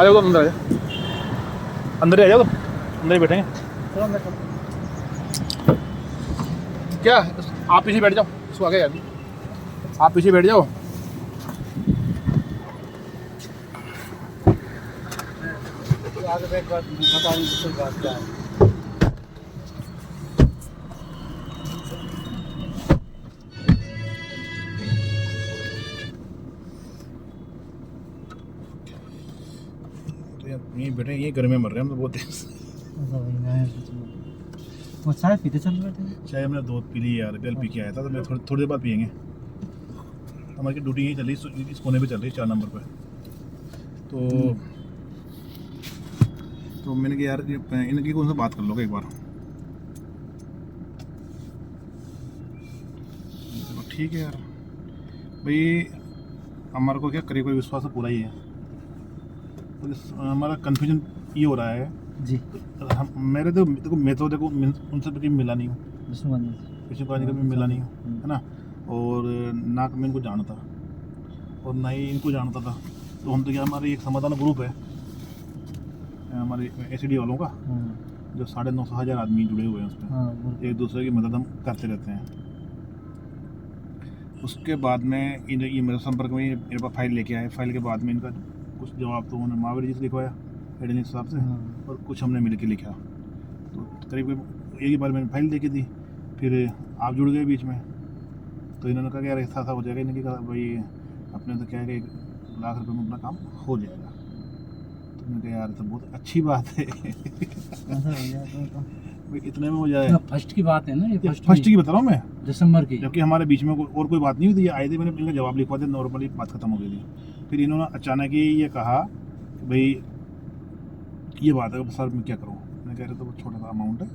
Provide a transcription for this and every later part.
आ जाओ, तुम अंदर आ जाओ, अंदर ही आ जाओ, तुम अंदर ही बैठेंगे। क्या आप पीछे बैठ जाओ, इसको आगे यार, आप पीछे बैठ जाओ। आगे बैठ बात बताऊँ कोई बात क्या है। यहीं बैठे, यहीं गर्मी में मर रहे हैं हम तो बहुत तेज। वो चाय पीते चल रहे थे। चाय हमने दूध पी ली यार, कल पी के आया था, तो मैं थोड़ी देर बाद पियेंगे। हमारी ड्यूटी यहीं चल रही, इस कोने पे चल रही, 4 नंबर पे। तो मैंने कहा यार इनकी कौन सा बात कर लोगे एक बार। चलो ठीक है यार भाई, हमारे को क्या करीब विश्वास तो पूरा ही है, तो हमारा कन्फ्यूजन ये हो रहा है जी। हम मेरे तो देखो, मैं तो देखो उनसे कभी मिला नहीं हूँ, किसी को कभी मिला नहीं हूँ, है ना। और ना मैं इनको जानता और ना ही इनको जानता था। तो हम तो क्या, हमारे एक समाधान ग्रुप है हमारे एसीडी वालों का, जो 950,000 आदमी जुड़े हुए हैं उस पर, एक दूसरे की मदद हम करते रहते हैं। उसके बाद में ये मेरे संपर्क में मेरे पास फाइल लेके आए। फाइल के बाद में इनका कुछ जवाब तो उन्होंने महावीर जी से लिखवाया, एडिनिक साहब से, और कुछ हमने मिल के लिखा। तो करीब एक ही बार मैंने फाइल दे के दी, फिर आप जुड़ गए बीच में। तो इन्होंने कहा कि यार ऐसा हो जाएगा, इन्होंने कहा भाई अपने तो क्या है कि 1 लाख रुपये में अपना काम हो जाएगा। तो मैंने कहा यार तो बहुत अच्छी बात है भाई, इतने में हो जाए। फर्स्ट की बात है ना, ये फर्स्ट की बता रहा हूँ मैं, दिसंबर की। जबकि हमारे बीच में और कोई बात नहीं हुई थी। आए थे, मैंने इनका जवाब लिखवा दिया, नॉर्मली बात खत्म हो गई थी। फिर इन्होंने अचानक ही ये कहा कि भाई ये बात है, सर मैं क्या करूँ। मैं कह रहा तो छोटा सा अमाउंट है,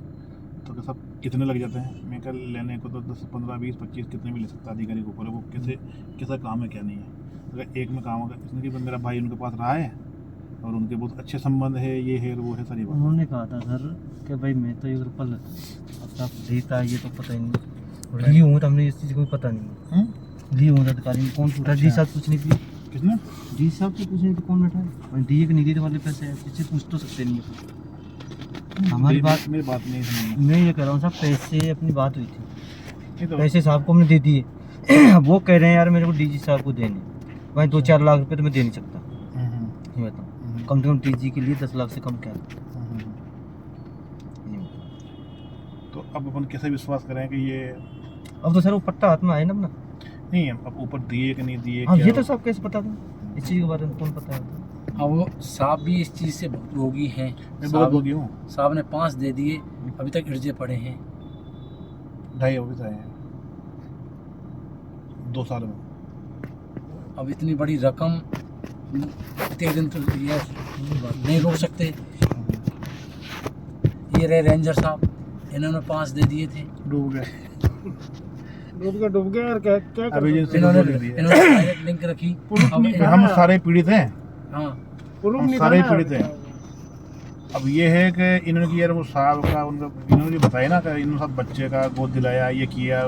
तो क्या सब कितने लग जाते हैं। मैं कह लेने को तो 10, 15, 20, 25 कितने भी ले सकता है अधिकारी के ऊपर, वो कैसा काम है क्या नहीं है। अगर एक में काम होगा, इसने कि मेरा भाई उनके पास रहा है और उनके बहुत अच्छे संबंध है, ये है वो है, सारी बात। उन्होंने कहा था सर कि भाई मैं तो 1 रुपये अपना देता है, ये तो पता ही नहीं ली हूँ, तो हमने इस चीज़ को पता नहीं ली हूँ। अधिकारी ने कौन पूछा? जी साहब पूछने के लिए। किसने? जी साहब से पूछने के कौन बैठा है? दिए कि नहीं दिए वाले पैसे हैं, किसी पूछ तो सकते नहीं है। हमारी बात, मेरी बात नहीं सुनी। मैं ये कह रहा हूँ साहब, पैसे अपनी बात हुई थी, तो पैसे साहब को हमने दे दिए। वो कह रहे हैं यार मेरे को डीजी साहब को देने, भाई 2-4 लाख रुपए तो मैं दे नहीं सकता। ये बताओ, कम से कम डीजी के लिए 10 लाख से कम क्या है? तो अब अपन कैसे विश्वास करें कि ये, अब तो सर वो पट्टा हाथ में आए ना अपना। नहीं अब ऊपर दिए कि नहीं दिए, हाँ क्या ये तो सब कैसे पता था, इस चीज़ के बारे में कौन पता है? हाँ वो साहब भी इस चीज़ से भुगतभोगी हैं। मैं बहुत भोगी हूँ। साहब ने 5 दे दिए, अभी तक इर्जे पड़े हैं। 2.5 हो भी जाए हैं 2 साल में। अब इतनी बड़ी रकम इतने दिन तो ये नहीं रोक सकते। ये रहे रेंजर साहब, इन्होंने 5 दे दिए थे, डूब गए यार। क्या अभी इन्होंने डायरेक्ट लिंक रखी। अब हम सारे पीड़ित हैं, हाँ हम सारे पीड़ित हैं। अब ये है कि इन्होंने किया वो साहब का, उनका इन्होंने बताया ना कि इन्होंने सब बच्चे का गोद दिलाया, ये किया,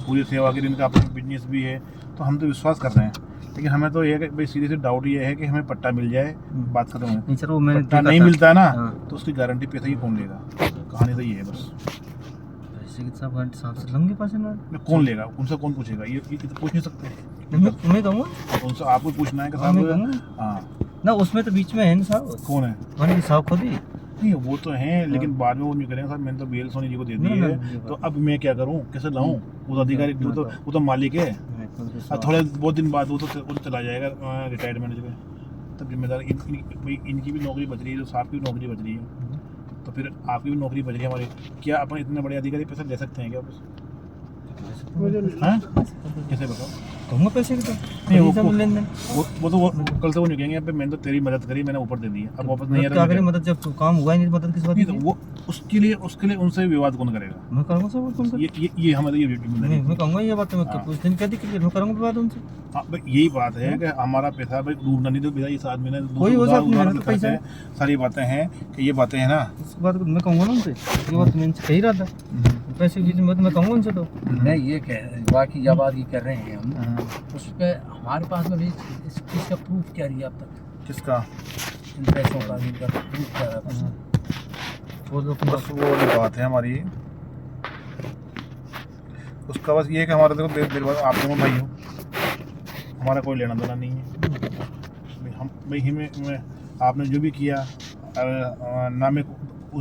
पूरी सेवा की, इनका अपना बिजनेस भी है। तो हम तो विश्वास कर रहे हैं, लेकिन हमें तो ये है कि भाई सीधे से डाउट ये है कि हमें पट्टा मिल जाए, बात खत्म है। नहीं सर, वो मैंने पट्टा नहीं मिलता है ना, हाँ। तो उसकी गारंटी पैसे की कौन लेगा। कहानी तो ये है बस। पैसे के साहब से लंगे पैसे ना, कौन लेगा, उनसे कौन पूछेगा, ये तो पूछ नहीं सकते। मैं कहूँगा उनसे आपको पूछना है कि हाँ, मैं साहब, कहूँगा हाँ ना, उसमें तो बीच में है ना साहब, कौन है। मैंने साहब खुद ही। नहीं वो तो हैं, लेकिन बाद में वो नहीं करेंगे साहब, मैंने तो BL सोनी जी को दे दी है, तो अब मैं क्या करूं, कैसे लाऊं। वो तो अधिकारी, वो तो मालिक है। थोड़े बहुत दिन बाद वो तो चला जाएगा रिटायरमेंट जगह, तब जिम्मेदार इनकी भी नौकरी बच रही है, जो साहब की भी नौकरी बच रही है, तो फिर आपकी भी नौकरी बच रही है हमारी। क्या अपन इतने बड़े अधिकारी पैसे ले सकते हैं क्या वापस? हाँ कैसे बताओ, कहूँगा पैसे की तो नहीं वो लेन देन। कल से वो नहीं कहेंगे अब मैंने तो तेरी मदद करी, मैंने ऊपर दे दी है, अब वापस नहीं आ क्या करें, रहा। मदद जब काम हुआ ही नहीं, मदद किस बात नहीं की? तो वो उसके लिए उनसे विवाद कौन करेगा। मैं करूँगा सब तुमसे, ये हमारी ये जिम्मेदारी है। मैं कहूँगा ये बात, मैं कुछ दिन कह दी कि मैं करूँगा बात उनसे। हाँ भाई यही बात है कि हमारा पैसा भाई डूबना नहीं, तो इस आदमी ने कोई वो सब उधार नहीं, पैसा है। सारी बातें हैं कि ये बातें हैं ना। इस बात को मैं कहूँगा ना उनसे, ये बात मैं इनसे कही रहा था, पैसे की मैं कहूँगा उनसे। तो नहीं ये कह रहे हैं, बाकी जब बात ये कर रहे हैं हम, उस पर हमारे पास में भी इस चीज़ का प्रूफ क्या रही है अब तक? किसका? इन पैसों का इनका प्रूफ क्या रहा था? वो तो अपने बस वो वाली बात है हमारी। उसका बस ये है कि हमारा देखो मेरे बात आप दोनों भाई हो, हमारा कोई लेना देना नहीं है भाई। हम भाई हमें आपने जो भी किया ना में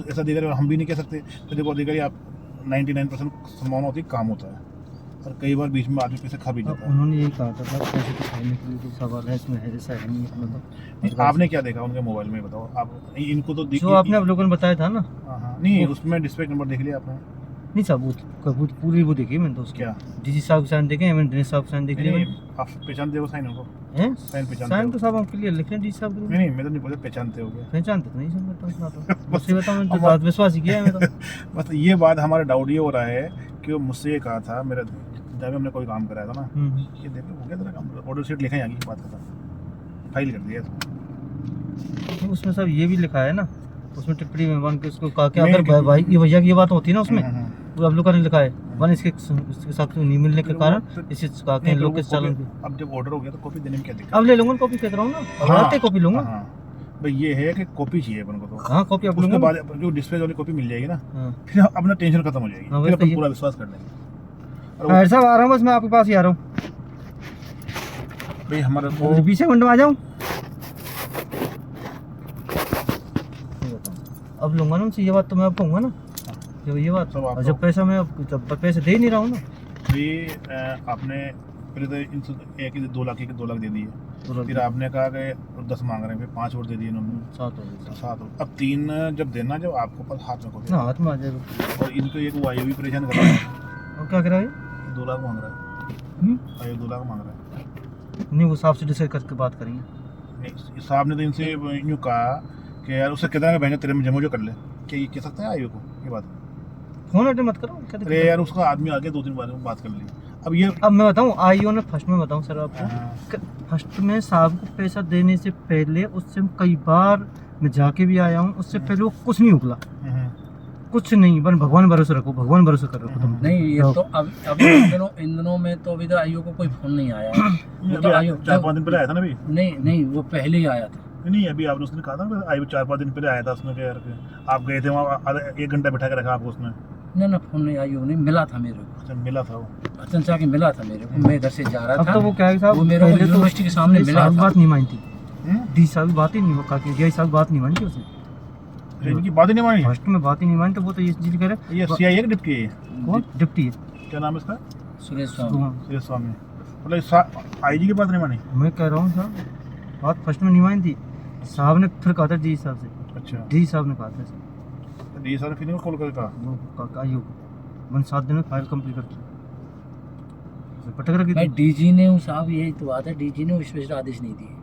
ऐसा देखा हम भी नहीं कह सकते। तो देखो अधिकारी आप 99% संभावना होती है काम होता है, और कई बार बीच में आदमी पैसे खा भी जाता है। उन्होंने यही कहा था पैसे को खाने के लिए जो सवाल है इसमें है ऐसा है नहीं मतलब नहीं, आपने क्या देखा उनके मोबाइल में बताओ आप? इनको तो जो आपने आप लोगों ने बताया था ना। हाँ, नहीं उसमें डिस्प्ले नंबर देख लिया आपने? नहीं साहब वो पूरी वो देखी मैंने तो उसकी। क्या डीजी साहब के साइन देखे, मैंने दिनेश साहब के साइन देख लिए नहीं, आप पहचानते हो साइन उनको? हैं साइन पहचानते साइन हो? तो साहब हम क्लियर लिखे हैं डीजी साहब के। नहीं मैं तो नहीं बोलता पहचानते हो क्या? पहचानते तो नहीं सर मैं तो इतना तो बस बस ये बताओ मैंने तो बात विश्वास ही किया है मैं तो। बस ये बात हमारा डाउट ये हो रहा है कि वो मुझसे ये कहा था मेरा जब हमने कोई काम कराया था ना, ये देखो हो गया तेरा काम, ऑर्डर शीट लिखा है, आगे की बात खत्म, फाइल कर दिया इसको। नहीं, उसमें सब ये भी लिखा है ना, उसमें टिप्पणी में वन के उसको कहा कि मैं अगर क्या- भाई ये भैया की ये बात होती है ना उसमें हाँ, हाँ। वो आप लोगों ने लिखा है वन इसके साथ नहीं मिलने के फिर वो- कारण फिर- इसे कहा नहीं, कि तो लोग वो के चालन कॉपी- अब जब ऑर्डर हो गया तो कॉपी देने में क्या दिक्कत? अब ले लूंगा कॉपी कहता हूँ ना अब हाँ, आते कॉपी लूंगा। हाँ भाई ये है कि कॉपी चाहिए अपन को, तो हाँ कॉपी आप उसके लूंगा। बाद जो डिस्प्ले वाली कॉपी मिल जाएगी ना, हाँ फिर अपना टेंशन खत्म हो जाएगी, हाँ, फिर बस अपन ये- पूरा विश्वास कर लेंगे। और हाँ, साहब आ रहा हूँ बस मैं आपके पास ही आ रहा हूँ। भाई हमारा वो 20 मिनट में आ जाऊँ। अब लूंगा ना उनसे ये बात तो मैं आपको कहूँगा ना जब ये बात। सब और आपको- जब पैसा मैं जब पैसे दे ही नहीं रहा हूँ ना ये आपने पहले तो इनसे एक ही 2 लाख के 2 लाख दे दिए, तो फिर आपने कहा कि 10 मांग रहे हैं, फिर 5 और दे दिए इन्होंने, 7 हो गए 7 अब 3 जब देना जब आपको पास हाथ में ना हाथ में आ जाएगा। और इनको एक वो आयु भी परेशान कर रहा है, और क्या करा ये 2 लाख मांग रहा है, हम्म? आयु 2 लाख मांग रहा है। नहीं वो साहब से डिसाइड करके बात करेंगे। नहीं, साहब ने तो इनसे यूँ कहा कि यार उससे कितना बहन तेरे में जमो जो कर ले, क्या ये कह सकता है आयु को ये बात? फोन अटेंड मत करो क्या अरे दिक्कत है? यार उसका आदमी आगे 2-3 बार में बात कर ली। अब ये अब मैं बताऊँ आईओ ने फर्स्ट में बताऊँ सर आपको हाँ, फर्स्ट में साहब को पैसा देने से पहले उससे कई बार मैं जाके भी आया हूँ उससे पहले वो कुछ नहीं उगला कुछ नहीं बस भगवान भरोसे रखो भगवान भरोसे कर रखो तुम। नहीं ये तो अब इन दिनों में तो अभी तो आयु को कोई फोन नहीं आया है। वो तो आयु 4-5 दिन पहले आया था ना अभी। नहीं नहीं वो पहले ही आया था। नहीं अभी आपने उसने कहा था ना आयु 4-5 दिन पहले आया था उसने, यार आप गए थे वहाँ, आधा 1 घंटा बैठा के रखा आपको उसने। ना फोन नहीं आयु नहीं मिला था मेरे को, अच्छा मिला था वो? अचन से आके मिला था मेरे को, मैं इधर से जा रहा अब था। तो वो क्या है साहब वो मेरे को पहले तो यूनिवर्सिटी के सामने मिला साहब था। बात नहीं मानती हम्म? डी साहब बात ही नहीं वो कहा कि डी साहब बात नहीं मानती उसे अच्छा, इनकी बात ही नहीं मानी? फर्स्ट में बात ही नहीं मानी तो वो तो ये चीज करे ये सीआई है कि डिप्टी है? कौन डिप्टी है क्या नाम है इसका? सुरेश स्वामी। हाँ, सुरेश स्वामी। मतलब आईजी की बात नहीं मानी? मैं कह रहा हूँ साहब बात फर्स्ट में नहीं मानी थी साहब ने फिर कहा था डी साहब से अच्छा डी साहब ने कहा था डी साहब ने फिर कॉल करके कहा वो आईओ मैंने 7 दिन में फाइल कंप्लीट कर दी पटक रखी भाई थी। डीजी ने साहब यही तो बात है, डीजी ने स्पेशल आदेश नहीं दिए।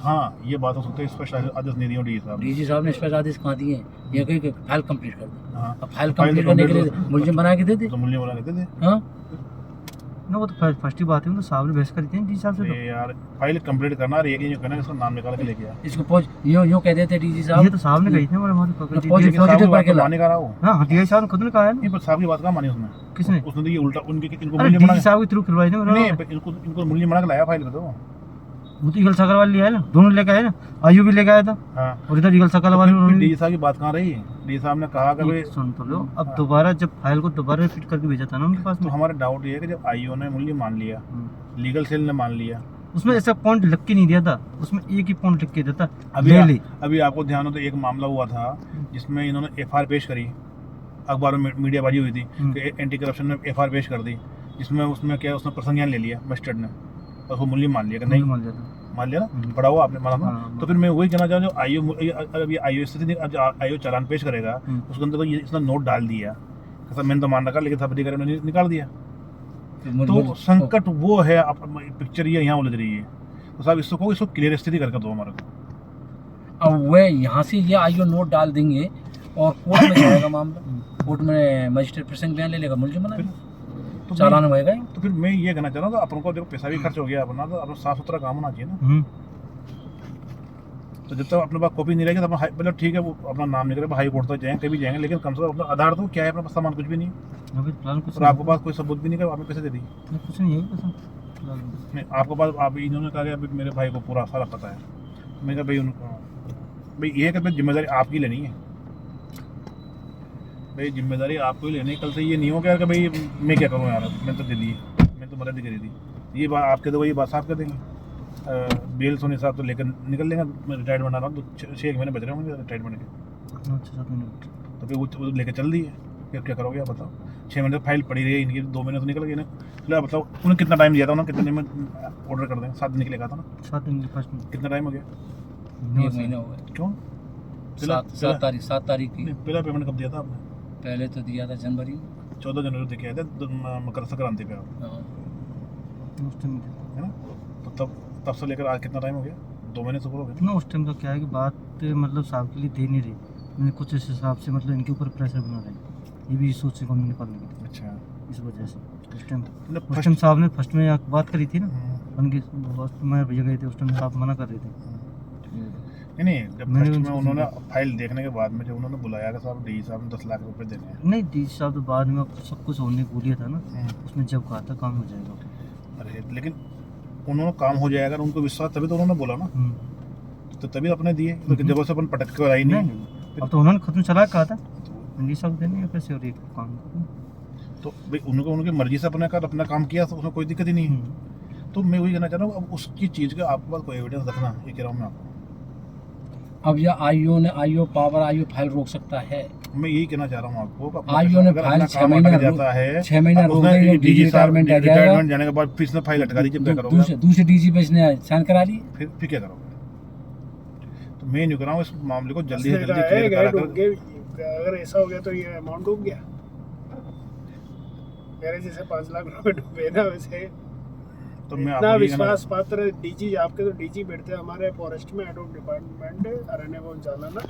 हाँ ये बात हो सकता है, स्पष्ट आदेश नहीं दिया डी साहब ने। डीजी साहब ने स्पेशल आदेश कहाँ दिए हैं? ये कही कि फाइल कंप्लीट कर दे। हाँ अब फाइल फाइल कंप्लीट करने के लिए complete मुलजिम बना के दे दे। तो मूल्य वाला कहते थे। हाँ ना वो तो फर्स्ट ही बात है वो तो साहब ने बहस करी थी डी साहब से ये यार फाइल कंप्लीट करना और ये कि करना इसका नाम निकाल के लेके आ। इसको पहुंच यूं कह देते डीजी तो साहब। ये तो साहब ने कही थी हमारे हमारे ना, पकड़ पहुंच दी के साहब साहब ने- ने- के ला। माने का रहा वो। हाँ डी साहब ने खुद ने कहा है ना नहीं पर साहब की बात कहाँ मानी उसने? किसने उसने तो ये उल्टा उनके इनको अरे मूल्य बना डी साहब के थ्रू खिलवाई ना नहीं उन्होंने। इनको मूल्य बना के लाया फाइल का तो। वो तो ईगल सकल वाली है ना दोनों लेके आए ना आयु भी लेके आया था हाँ और इधर ईगल सकल वाली उन्होंने डी साहब की बात कहाँ रही? डी साहब ने कहा कि भाई एक सुन तो लो अब दोबारा जब फाइल को दोबारा रिपीट करके भेजा था ना उनके पास तो में हमारा डाउट ये है कि जब आईओ ने मूल्य मान लिया, लीगल सेल ने मान लिया, उसमें ऐसा पॉइंट लिख के नहीं दिया था उसमें एक ही पॉइंट लिख के दिया था अभी ले ले अभी आपको ध्यान हो तो एक मामला हुआ था जिसमें इन्होंने एफआईआर पेश करी, अखबारों में मीडियाबाजी हुई थी कि एंटी करप्शन ने एफआईआर पेश कर दी, जिसमें उसमें क्या उसने प्रसंज्ञान ले लिया मजिस्ट्रेट ने और वो मूल्य मान लिया कि नहीं मान लिया था मान लिया ना, पढ़ा हुआ आपने माना ना। हाँ, तो फिर मैं वही कहना चाहूँ जो आईओ अभी आईओ स्थिति आईओ चालान पेश करेगा उसके अंदर तो ये इसने नोट डाल दिया ऐसा मैंने तो मान रखा, लेकिन सब अधिकारी ने निकाल दिया। तो संकट वो है, पिक्चर ये यहाँ उलझ रही है। तो साहब इसको क्लियर स्थिति करके दो हमारे को। अब वह यहाँ से ये आईओ नोट डाल देंगे और कोर्ट में जाएगा मामला, कोर्ट में मजिस्ट्रेट प्रसंग बयान ले लेगा, मुलजिम बना तो चालान होएगा। तो फिर मैं ये कहना चाह रहा हूँ अपन को देखो पैसा भी खर्च हो गया अपना, तो अपना साफ सुथरा काम होना चाहिए ना। तो जब तक अपने पास कॉपी नहीं रहेगी तो अपन मतलब ठीक है वो अपना नाम नहीं करेगा, हाई कोर्ट तक जाएंगे कभी जाएंगे, लेकिन कम से कम अपना आधार तो क्या है, अपने पास सामान कुछ भी नहीं है अभी फिलहाल कुछ और आपके पास कोई सबूत भी नहीं है, आपने पैसे दे दी कुछ नहीं है नहीं आपके पास। आप इन्होंने कहा कि अभी मेरे भाई को पूरा सारा पता है, मैं कहा भाई उनको भाई ये है कि भाई जिम्मेदारी आपकी लेनी है, भाई जिम्मेदारी आपको ही लेनी है। कल से ये नहीं हो गया कि भाई मैं क्या करूँ यार, मैंने तो दे दी, मैंने तो मदद ही करी थी। ये बात आपके तो ये बात साफ कर देंगे। बेल सोने साहब तो लेकर निकल लेंगे, मैं रिटायर्ड बना रहा हूँ, तो 6 महीने बच रहे होंगे रिटायर्ड बनने के, अच्छा 7 मिनट। तो फिर वो लेकर चल दिए। फिर क्या करोगे आप बताओ? 6 महीने फाइल पड़ी रही इनकी, 2 महीने तो निकल गए ना। चलो आप बताओ उन्हें कितना टाइम दिया था, उन्होंने कितने दिन में ऑर्डर कर दें? 7 दिन के लिए कहा था ना। 7 दिन के फर्स्ट में कितना टाइम हो गया? 1 महीना हो गया। क्यों? 7 तारीख की पहला पेमेंट कब दिया था आपने? पहले तो दिया था जनवरी में। 14 जनवरी देखे आए थे मकर संक्रांति पे आप, हाँ। उस टाइम है ना? तो तब से लेकर आज कितना टाइम हो गया? 2 महीने से ऊपर हो गए। ना, उस टाइम तो क्या है कि बात मतलब साहब के लिए दे नहीं रही, मैंने कुछ इस हिसाब से मतलब इनके ऊपर प्रेशर बना रही, ये भी सोच से कम निकालने की अच्छा, इस वजह से। उस टाइम फर्स्ट साहब ने फर्स्ट में बात करी थी ना, उनके मैं भैया गए थे उस टाइम, साहब मना कर रहे थे। नहीं, जब मैंने फर्स्ट में उनसे उन्होंने बात- फाइल देखने के बाद में जब उन्होंने बुलाया कि साहब डी साहब ने 10 लाख रुपए देने हैं, नहीं डी साहब तो बाद में सब कुछ होने को दिया था ना, उसने जब कहा था काम हो जाएगा। अरे लेकिन उन्होंने काम हो जाएगा, उनको विश्वास तभी तो उन्होंने बोला ना, तो तभी अपने दिए। तो जब से अपन पटक के आई नहीं, अब तो उन्होंने खत्म चला कहा था डी साहब देने पैसे और एक काम तो भाई उनकी मर्जी से अपने कर अपना काम किया, तो उसमें कोई दिक्कत ही नहीं है। तो मैं वही कहना चाह रहा हूँ, अब उसकी चीज़ का आपके पास कोई एविडेंस रखना, ये कह रहा हूँ मैं आपको। अब यह आईओ पावर आईओ फाइल रोक सकता है। मैं यही कहना चाह रहा हूँ आपको कि अपना आईओ ने अगर फाइल अपना 6 काम महीना अटक जाता है, 6 महीना रोक उसने देंगे, डीजी साहब रिटायरमेंट आ जाएगा, रिटायरमेंट जाने के बाद फिर से फाइल अटका दीजिए, क्या करोगे? दूसरे डीजी पे इसने साइन करा ली। फिर क्या करोगे? तो मैं नहीं कर रहा हूँ इस मामले को जल्दी से उसने जल्दी कहा है, क्लियर गए करा डूब कर। गए, अगर ऐसा हो गया तो ये अमाउंट डूब गया। मेरे जैसे 5 लाख रुपए डूबे ना, वैसे तो मैं इतना आपको ये कहना- विश्वास पात्र डीजी, आपके तो डीजी बैठते हैं हमारे फॉरेस्ट में, हेड ऑफ डिपार्टमेंट अरण्य एवं चालाना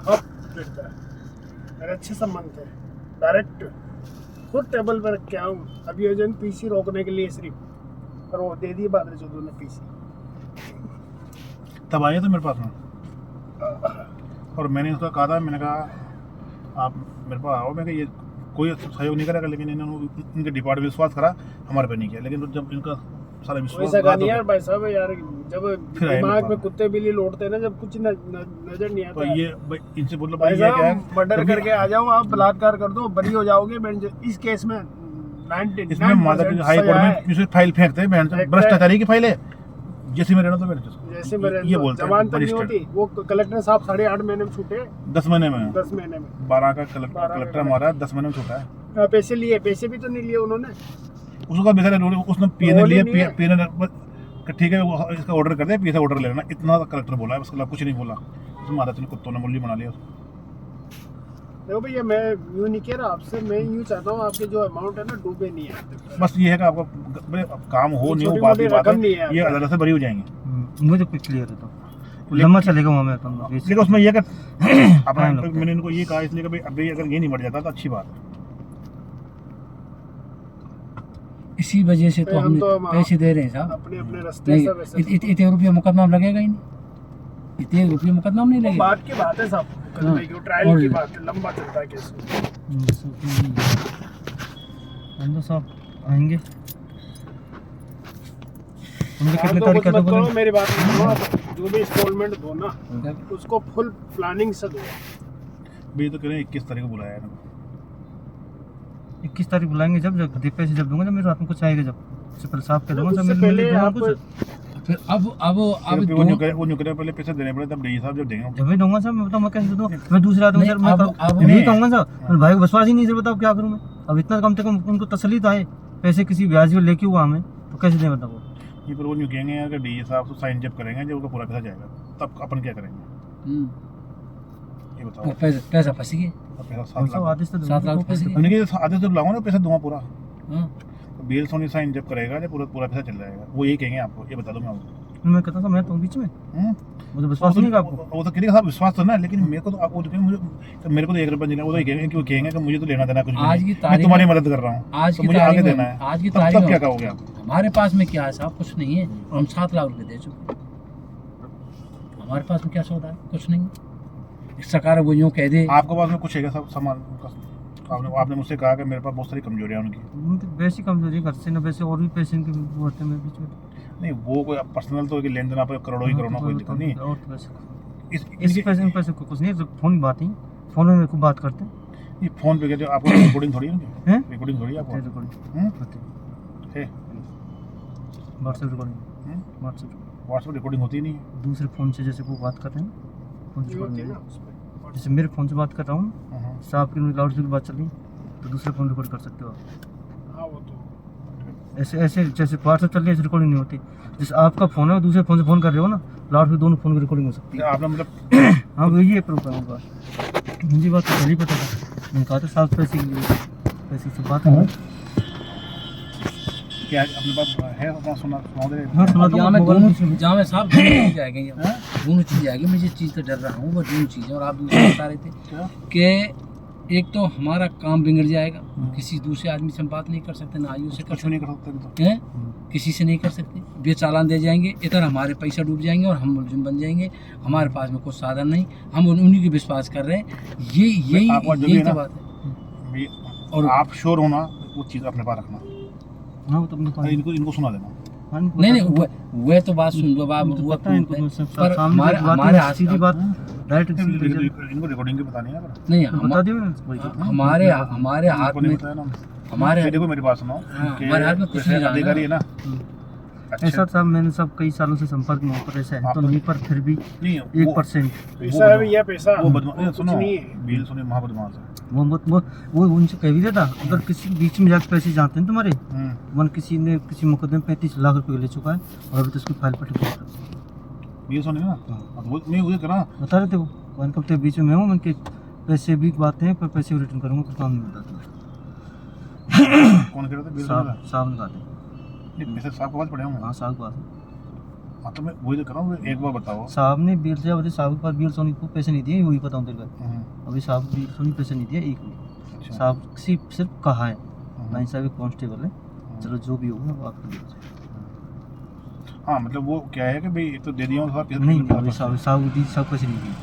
हब बैठता है, मेरे अच्छे संबंध थे। डायरेक्ट खुद टेबल पर रख के आऊँ अभियोजन पीसी रोकने के लिए सिर्फ, और वो दे दिए बादल चौधरी ने पीसी। तब आए थे मेरे पास में, और मैंने उसका कहा था, मैंने कहा आप मेरे पास आओ, मैं कहा ये कोई सहयोग नहीं करेगा, लेकिन इन्होंने इनके डिपार्टमेंट विश्वास करा, हमारे पे नहीं किया। लेकिन जब इनका सारा विश्वास वैसा बात हो नहीं गया, यार भाई साहब, यार जब फिर आए दिमाग मेरे में पास। कुत्ते बिल्ली लौटते हैं ना, जब कुछ नजर नहीं तो आता है। ये भाई इनसे बोलो भाई भाई ये क्या है, साहब मर्डर क्योंकि करके आ जाओ, आप बलात्कार कर दो, बरी हो जाओगे। इस केस में इसमें माता पिता हाई कोर्ट में इसे फाइल फेंकते हैं, बहन से फेंकते भ्रष्टाचारी की फाइल है, जैसे में रहना तो मेरे जैसे मेरे ये बोलते जमानत हैं नहीं होती, वो कलेक्टर साहब 8.5 महीने में छूटे, 10 महीने में 10 महीने में 12 का 12 कलेक्टर का हमारा 10 महीने में छूटा है। पैसे लिए, पैसे भी तो नहीं लिए उन्होंने। उसका बेचारा उसने पीए ने रोल ही लिए, नहीं है। पीए ने ठीक है वो इसका ऑर्डर कर दे, पीए से ऑर्डर ले लेना, इतना कलेक्टर बोला है, उसके अलावा कुछ नहीं बोला। उसमें महाराज ने कुत्तों ने मुरली बना लिया उसको। देखो भैया, मैं यूँ नहीं कह रहा आपसे, मैं यूँ चाहता हूँ आपके जो अमाउंट है ना डूबे नहीं है। बस ये है कि आपका काम हो नहीं हो, छोटी बात मोटी की बात रकम नहीं है है, ये आपका। अदालत से बरी हो जाएंगे। मुझे कुछ क्लियर है तो लंबा चलेगा वहाँ में अपन लोग। लेकिन उसमें ये कि अपना टाइम लगता है। मैंने इनको ये कहा इसलिए कि भाई अभी अगर ये नहीं बढ़ जाता तो अच्छी बात है। इसी वजह से तो हम हमने तो पैसे दे रहे हैं साहब। अपने अपने रास्ते नहीं, सब ऐसे इतने रुपये मुकदमा में लगेगा ही नहीं, इतने रुपये मुकदमा में नहीं वो लगेगा। बात की बात है साहब, हाँ। ट्रायल की बात है, लंबा चलता है केस। बंदो साहब आएंगे, उनके हाँ, कितने तो तारीख कुछ का मत तो करो, बोले? मेरी बात सुनो आप, जो भी इंस्टॉलमेंट दो ना उसको फुल प्लानिंग से दो। भाई तो कह रहे हैं 21 तारीख को बुलाया है ना। 21 तारीख बुलाएंगे, जब पैसे जब दूंगा, जब मेरे हाथ में कुछ आएगा, जब उससे पहले साफ कर दूंगा, जब उससे मेरे पहले दूंगा आप कुछ, फिर अब फिर वो न्यू करे पहले पैसे देने पड़े, तब डी साहब जब देंगे जब भी दूंगा सर, मैं बताऊँ मैं कैसे दूंगा, मैं दूसरे आदमी नहीं, सर मैं अब नहीं कहूँगा सर, मेरे भाई को विश्वास ही नहीं, सर बताओ क्या करूँ मैं। अब इतना कम से कम उनको तसल्ली तो आए, पैसे किसी ब्याज में लेके हुआ हमें, तो कैसे दें बताओ। ये पर वो न्यू कहेंगे अगर डी साहब तो साइन जब करेंगे जब उनका पूरा पैसा जाएगा, तब अपन क्या करेंगे ये बताओ। पैसा फंस गए, अब पैसा हम 7 सब लाख आदेश तो 7 लाख फंस गए। उनके आधे जब लाऊंगा ना पैसा दूंगा पूरा, हाँ। तो बेल सोनी साइन जब करेगा जब पूरा पैसा चल जाएगा, वो यही कहेंगे आपको, ये बता दूं मैं आपको। मैं कहता था मैं तो बीच में, हम्म? मुझे विश्वास नहीं है आपको। वो तो कहेंगे साहब विश्वास तो ना, लेकिन मेरे को तो आप वो तो कहेंगे मुझे, तो मेरे को तो 1 रुपया देना, वो तो कहेंगे कि वो कहेंगे कि मुझे तो लेना देना कुछ भी आज नहीं, की मैं तारीख तुम्हारी में- मदद कर रहा हूँ, आज तो की मुझे आगे तारीख देना में, है। आज की तब तारीख क्या में कहोगे आप? हमारे पास में क्या है साहब? कुछ नहीं है, हम 7 लाख रुपए दे चुके, हमारे पास में क्या सौदा है? कुछ नहीं। सरकार वो यूँ कह दे, आपके पास में कुछ है क्या सब सामान? आपने मुझसे कहा कि मेरे पास बहुत सारी कमजोरियाँ उनकी। उनकी वैसी कमजोरी घर से न वैसे और भी पैसे इनके वो होते हैं मेरे बीच में। नहीं वो कोई पर्सनल तो लेन देन आप करोड़ों ही करोड़ों कोई दिक्कत नहीं, और तो वैसे इस पैसे में पैसे को कुछ नहीं, फोन की बात ही, फोन में खूब बात करते हैं। ये फोन पे क्या जो आपको रिकॉर्डिंग थोड़ी है हैं? रिकॉर्डिंग थोड़ी है आपको है WhatsApp recording, WhatsApp WhatsApp recording होती नहीं है। दूसरे फ़ोन से जैसे वो बात कर रहे हैं, फोन से ये होती है recording ना है। उसमें। जैसे मेरे फ़ोन से बात कर रहा हूँ, साहब की लाउड स्पीकर बात चल रही, तो दूसरे फ़ोन रिकॉर्ड कर सकते हो आप। हाँ वो तो ऐसे ऐसे जैसे व्हाट्सएप चल रही है, ऐसे रिकॉर्डिंग नहीं होती। जैसे आपका फ़ोन है और दूसरे फ़ोन से फ़ोन कर रहे हो ना, लाउड स्पीकर दोनों फ़ोन की रिकॉर्डिंग हो सकती है। आपने मतलब हाँ वही है प्रॉब्लम है बात। मुझे बात तो पहले ही पता था, मैंने कहा था साफ पैसे के लिए, पैसे से बात है। क्या अपने पास है अपना सुना दे हाँ सुना तो यहाँ में मोबाइल दोनों में- जहाँ में साहब दोनों चीज़ आएंगी, दोनों चीज़ आएगी। मैं जिस चीज़ से डर रहा हूँ वो दोनों चीज़ें, और आप दूसरे बता रहे थे क्या? कि एक तो हमारा काम बिगड़ जाएगा, किसी दूसरे आदमी से हम बात नहीं कर सकते, ना आयु से कर कुछ भी नहीं कर सकते अभी तो। सकते हैं, किसी से नहीं कर सकते, बेचालान दे जाएंगे, इधर हमारे पैसा डूब जाएंगे और हम मुलजिम बन जाएंगे। हमारे पास में कोई साधन नहीं, हम उन्हीं के विश्वास कर रहे हैं। यही आपका जो भी यही है तो ना, बात है। भी और आप श्योर होना वो चीज़ अपने पास रखना, हाँ वो तो अपने पास- इनको सुना देना। हाँ, इनको नहीं पता नहीं तो- वह तो बात सुन लो बाब, इनको वो पता है इनको, पर सामने हमारे की बात हमारे है, हाथ सीधी बात डायरेक्ट सीधी बात। इनको रिकॉर्डिंग की बतानी है ना, नहीं बता दियो ना वही तो। हमारे हमारे हाथ इनको नहीं में बताया ना। हमारे देखो मेरी बात सुनो, हाँ, कि हमारे हाथ में कुछ जैसे नहीं रहा अधिकारी है ना, ऐसा अच्छा साहब मैंने सब कई सालों से संपर्क में होकर ऐसा है तो आप- नहीं, पर फिर भी नहीं 1%। पैसा है भैया, पैसा वो बदमाश कुछ सुनो, नहीं है। बिल सुनिए महाबदमाश है। वो उनसे कह भी देता, अगर किसी बीच में जाकर पैसे जाते हैं तुम्हारे, वन किसी ने किसी मुकदमे में 35 लाख रुपए ले चुका है और अभी तो उसकी फाइल पर टिकट ये सुनिए ना, अब वो मैं उसे करा बता रहे थे वो वन कब तक बीच में मैं हूँ, उनके पैसे भी बातें हैं, पर पैसे रिटर्न करूँगा तो काम नहीं होता तुम्हें। कौन कह रहा था बिल साहब साहब ने कहा था। ये पैसे साहब के पास पड़े होंगे। हाँ साहब के पास हाँ तो मैं वही तो कर रहा हूँ, एक बार बताओ। साहब ने बिल से अभी साहब के पास बिल सोनी को पैसे नहीं दिए, वही बताऊँ तेरे को। अभी साहब बिल सोनी पैसे नहीं दिया एक भी। अच्छा साहब सिर्फ कहा है, हाँ, भाई साहब एक कांस्टेबल है, चलो जो भी होगा वो आपको दिया जाएगा। हाँ मतलब वो क्या है कि भाई एक तो दे दिया हूँ साहब, नहीं अभी साहब दी सब पैसे नहीं दिए।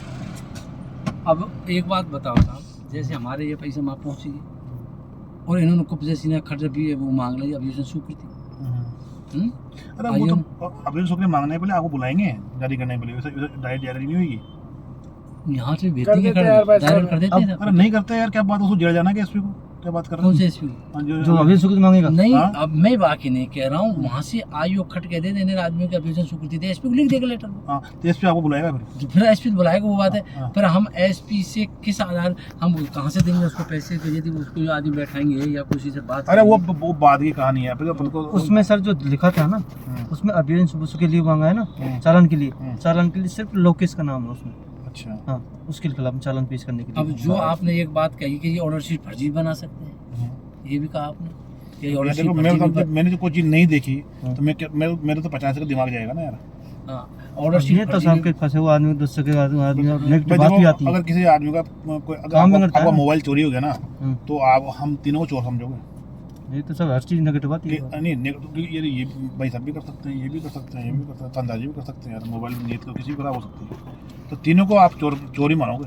अब एक बात बताओ साहब, जैसे हमारे ये पैसे वहाँ पहुँची गए और इन्होंने कब्जे सीना खर्च भी वो मांग ली, अभी उसने स्वीकृति। अरे वो तो अभी सुखने मांगने के पहले आपको बुलाएंगे जारी करने के लिए, वैसे डायरेक्ट जारी नहीं होगी। यहाँ से कर भेजते देते हैं यार भाई साहब। डायरेक्ट कर देते हैं अरे नहीं करते यार, क्या बात, उसको जेल जाना क्या एसपी को, क्या बात कर रहे कौन हैं? से एसपी हाँ, जो अभी सुकृत मांगेगा नहीं, हाँ? अब मैं बाकी नहीं कह रहा हूँ, वहाँ से आयोग खट के दे देने आदमियों के अभियोजन स्वीकृति दे, एसपी को लिख देगा लेटर। हाँ तो एसपी आपको बुलाएगा फिर। तो फिर एसपी बुलाएगा, वो बात है। हाँ। पर हम एसपी से किस आधार, हम कहाँ से देंगे उसको पैसे, तो यदि उसको जो आदमी बैठाएंगे या किसी से बात अरे वो करेंगे। बाद की कहानी है, फिर अपन को उसमें सर जो लिखा था ना, उसमें अभियोजन के लिए मांगा है ना, चालान के लिए, चालान के लिए सिर्फ लोकेश का नाम है उसमें। अच्छा हाँ उसके खिलाफ चालान पेश करने के लिए। अब जो आपने एक बात कही कि ये ऑर्डर शीट फर्जी बना सकते हैं, ये भी कहा आपने कि ऑर्डर शीट देखो मैंने जो कोई चीज नहीं देखी तो मैं मेरा तो 50 का दिमाग जाएगा ना यार। ऑर्डर शीट ये तो सबके फंसे हुए आदमी, दूसरे के आदमी नेगेटिव भाई बात भी देखो, आती है। अगर किसी आदमी का कोई अगर काम में करता है आपका ना। मोबाइल चोरी हो गया ना, हम्म, तो आप हम तीनों को चोर समझोगे ये तो सब हर चीज नेगेटिव आती है। नहीं ये भाई सब भी कर सकते हैं, ये भी कर सकते हैं, ये भी कर सकते हैं, अंदाजी भी कर सकते हैं यार, मोबाइल में नीयत तो किसी भी खराब हो सकती है, तो तीनों को आप चोरी मानोगे।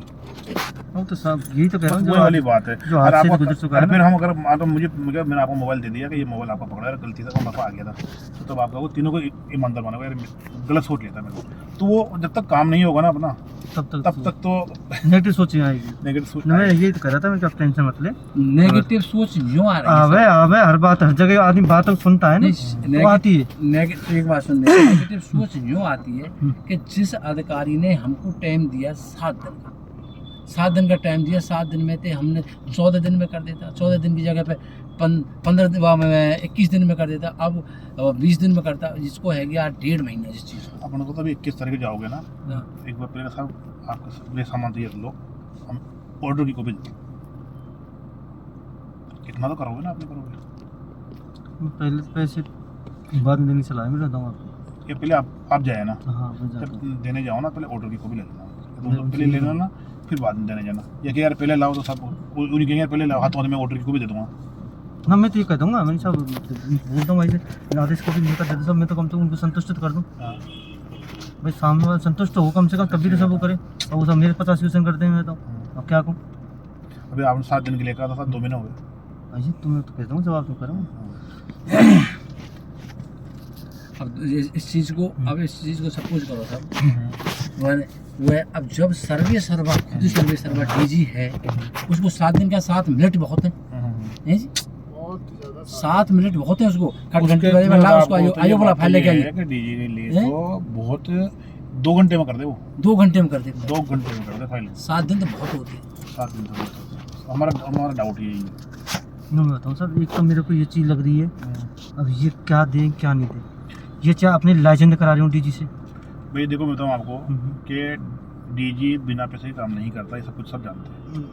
वो तो सब यही तो कह रहा हूँ, वही वाली बात है। जो हाथ अगर से आपको- गुजर चुका है अगर ना। फिर हम अगर मान लो मैंने आपको मोबाइल दे दिया कि ये मोबाइल आपका पकड़ा है, गलती से मफा आ गया था, तो तब आपका वो तीनों को ईमानदार मानोगे यार, गलत सोच लेता मेरे को, तो वो जब तक काम नहीं होगा ना अपना, तब तक तो नेगेटिव सोच ही आएगी। नेगेटिव सोच मैं यही तो कह रहा था, मैं क्या टेंशन मत ले। नेगेटिव सोच यूँ आ रही है आवे आवे हर बात हर जगह आदमी बात सुनता है ना, नहीं, तो आती है। एक बात सुन, नेगेटिव सोच यूँ आती है कि जिस अधिकारी ने हमको टाइम दिया 7 दिन का, 7 दिन का टाइम दिया, 7 दिन में थे, हमने 14 दिन में कर देता, 14 दिन की जगह पे 15 दिन 21 दिन में कर देता, अब 20 दिन में करता, जिसको है गया 1.5 महीना जिस चीज़ को। अपन को तभी 21 तारीख को जाओगे ना, हाँ। एक बार पहले साहब आपका ये सामान तैयार लो, हम ऑर्डर की कॉपी इतना तो करोगे ना, आप नहीं करोगे, पहले तो पैसे बाद में देने चला है, मैं रहता हूँ आपको। ये पहले आप जाए ना, हाँ मैं जाता हूँ। जब देने जाओ ना पहले ऑर्डर की कॉपी ले लेना, तो पहले ले लेना फिर बाद में देने जाना, या कि यार पहले लाओ तो सब उन्हीं कहेंगे यार पहले लाओ, हाथों में ऑर्डर की कॉपी दे दूंगा। ना मैं तो ये कह दूँगा, मैंने सब बोलता हूँ ऐसे आदेश को भी नहीं कर देते सब, मैं तो कम से कम उनको संतुष्ट तो कर दूँ हाँ। भाई, सामने वाला संतुष्ट हो कम से कम, तभी तो सब वो करे, और वो सब मेरे 50% करते हैं, मैं तो अब क्या कहूँ। अभी आपने 7 दिन के लिए कहा था, 2 महीने हो गए। अजी तुम्हें तो कहता हूँ जवाब तो करूँ। अब इस चीज़ को सपोज करो सब वह अब जब सर्वे सर्वा खुद सर्वे सर्वा डीजी है, उसको 7 दिन का 7 मिनट बहुत है, हैं जी? बहुत ज़्यादा 7 मिनट बहुत है उसको कट घंटे वाले में ला उसको आयो वाला फाइल लेके आइए। डीजी के लिए तो बहुत 2 घंटे में कर दे वो, 2 घंटे में कर दे, 2 घंटे में कर दे फाइल। 7 दिन तो बहुत होती है। 7 दिन तो बहुत होता है। हमारा डाउट यही है। मैं बताऊँ सर, एक तो मेरे को ये चीज़ लग रही है, अब ये क्या दें क्या नहीं दें, ये क्या अपने लाइसेंस करा रहे हूँ डीजी से? भाई देखो मैं बताऊँ आपको कि डीजी बिना पैसे ही काम नहीं करता, ये सब कुछ सब जानते हैं।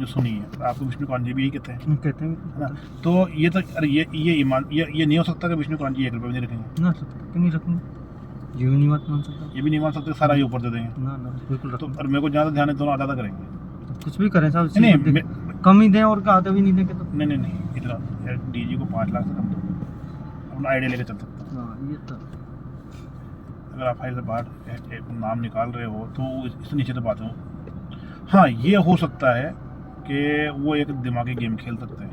जो सुनिए, आपको विष्णुकांत जी भी यही कहते हैं, कहते हैं है ना? तो ये तो अरे ये ईमान ये नहीं हो सकता कि विष्णुकांत जी 1 रुपये भी नहीं रखेंगे। ना सकते क्यों नहीं रखेंगे, ये भी नहीं बात मान सकता। ये भी नहीं मान सकते सारा ये ऊपर दे देंगे। ना ना बिल्कुल तो रखेंगे। और मेरे को ज़्यादा ध्यान है, दोनों आधा करेंगे। कुछ भी करें साहब, नहीं इसी को कम ही दें और आधा भी नहीं देंगे तो नहीं इतना डीजी को 5 लाख से कम दो, अपना आइडिया लेके चल सकता है। हाँ ये तो अगर आप फाइल से बाहर एक नाम निकाल रहे हो तो इससे नीचे तो बात हो। हाँ ये हो सकता है कि वो एक दिमागी गेम खेल सकते हैं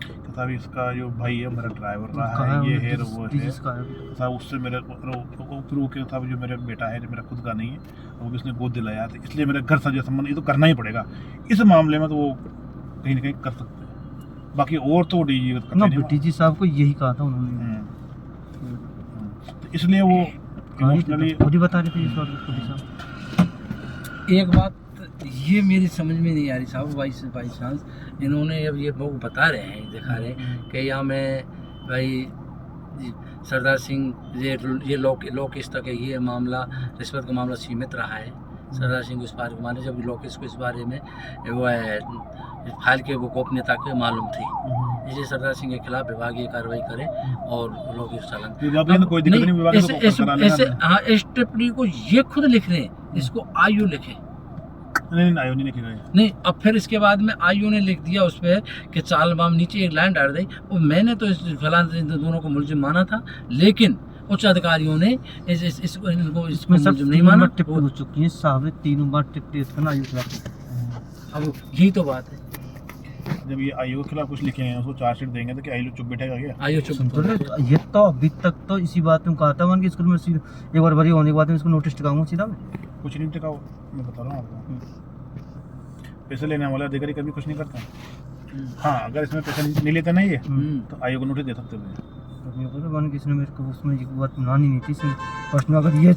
कि साहब इसका जो भाई है मेरा ड्राइवर रहा है, ये है वो है साहब, उससे मेरे फिर वो क्या साहब जो मेरा बेटा है जो मेरा खुद का नहीं है, वो भी उसने गोद दिलाया तो इसलिए मेरे घर से संबंध ये तो करना ही पड़ेगा। इस मामले में तो वो कहीं ना कहीं कर सकते हैं, बाकी और तो डीजी ना डीजी साहब को यही कहा था उन्होंने, तो इसलिए वो इमोशनली खुद ही बता रहे थे इस बात को खुद ही साहब। एक बात ये मेरी समझ में नहीं आ रही साहब, बाई चांस इन्होंने अब ये वो बता रहे हैं, दिखा रहे हैं कि यहाँ में भाई सरदार सिंह ये लोकेश तक है, ये मामला रिश्वत का मामला सीमित रहा है। सरदार सिंह को इस बारे को माने, जब लोकेश को इस बारे में वो है फाइल के वो गोपनीयता के मालूम थी, इसलिए सरदार सिंह के खिलाफ विभागीय कार्रवाई करे और लोकेश चालन कोई दिक्कत नहीं, विभाग को ऐसे हाँ इस टिप्पणी को ये खुद लिख रहे हैं, इसको आयु लिखे नहीं आयो नहीं लिखेगा नहीं। अब फिर इसके बाद में आयु ने लिख दिया उस पर कि चालबाम नीचे एक लाइन डाल दी, और मैंने तो इस फलान दोनों को मुलजिम माना था, लेकिन उच्च अधिकारियों ने इसको मुलजिम नहीं माना। टिप्पणी हो चुकी है साहब ने 3 बार टिप्पणी करना आयु खिलाफ। अब यही तो बात है, जब ये आयु के खिलाफ कुछ लिखेंगे उसको चार्जशीट देंगे तो क्या आयु चुप बैठेगा क्या? आयु चुप। ये तो अभी तक तो इसी बात में कहा था मान कि स्कूल में एक बार भरी होने के बाद में इसको नोटिस टिकाऊंगा सीधा मैं। कुछ नहीं टिकाओ, मैं बता रहा हूँ आपको, पैसे लेने वाला अधिकारी कभी कुछ नहीं करता। हाँ अगर इसमें पैसा नहीं लेता नहीं है तो आयोग को नोटिस दे सकते हैं। मान किसी ने मेरे को उसमें ये बात मानी नहीं थी फर्स्ट में, अगर ये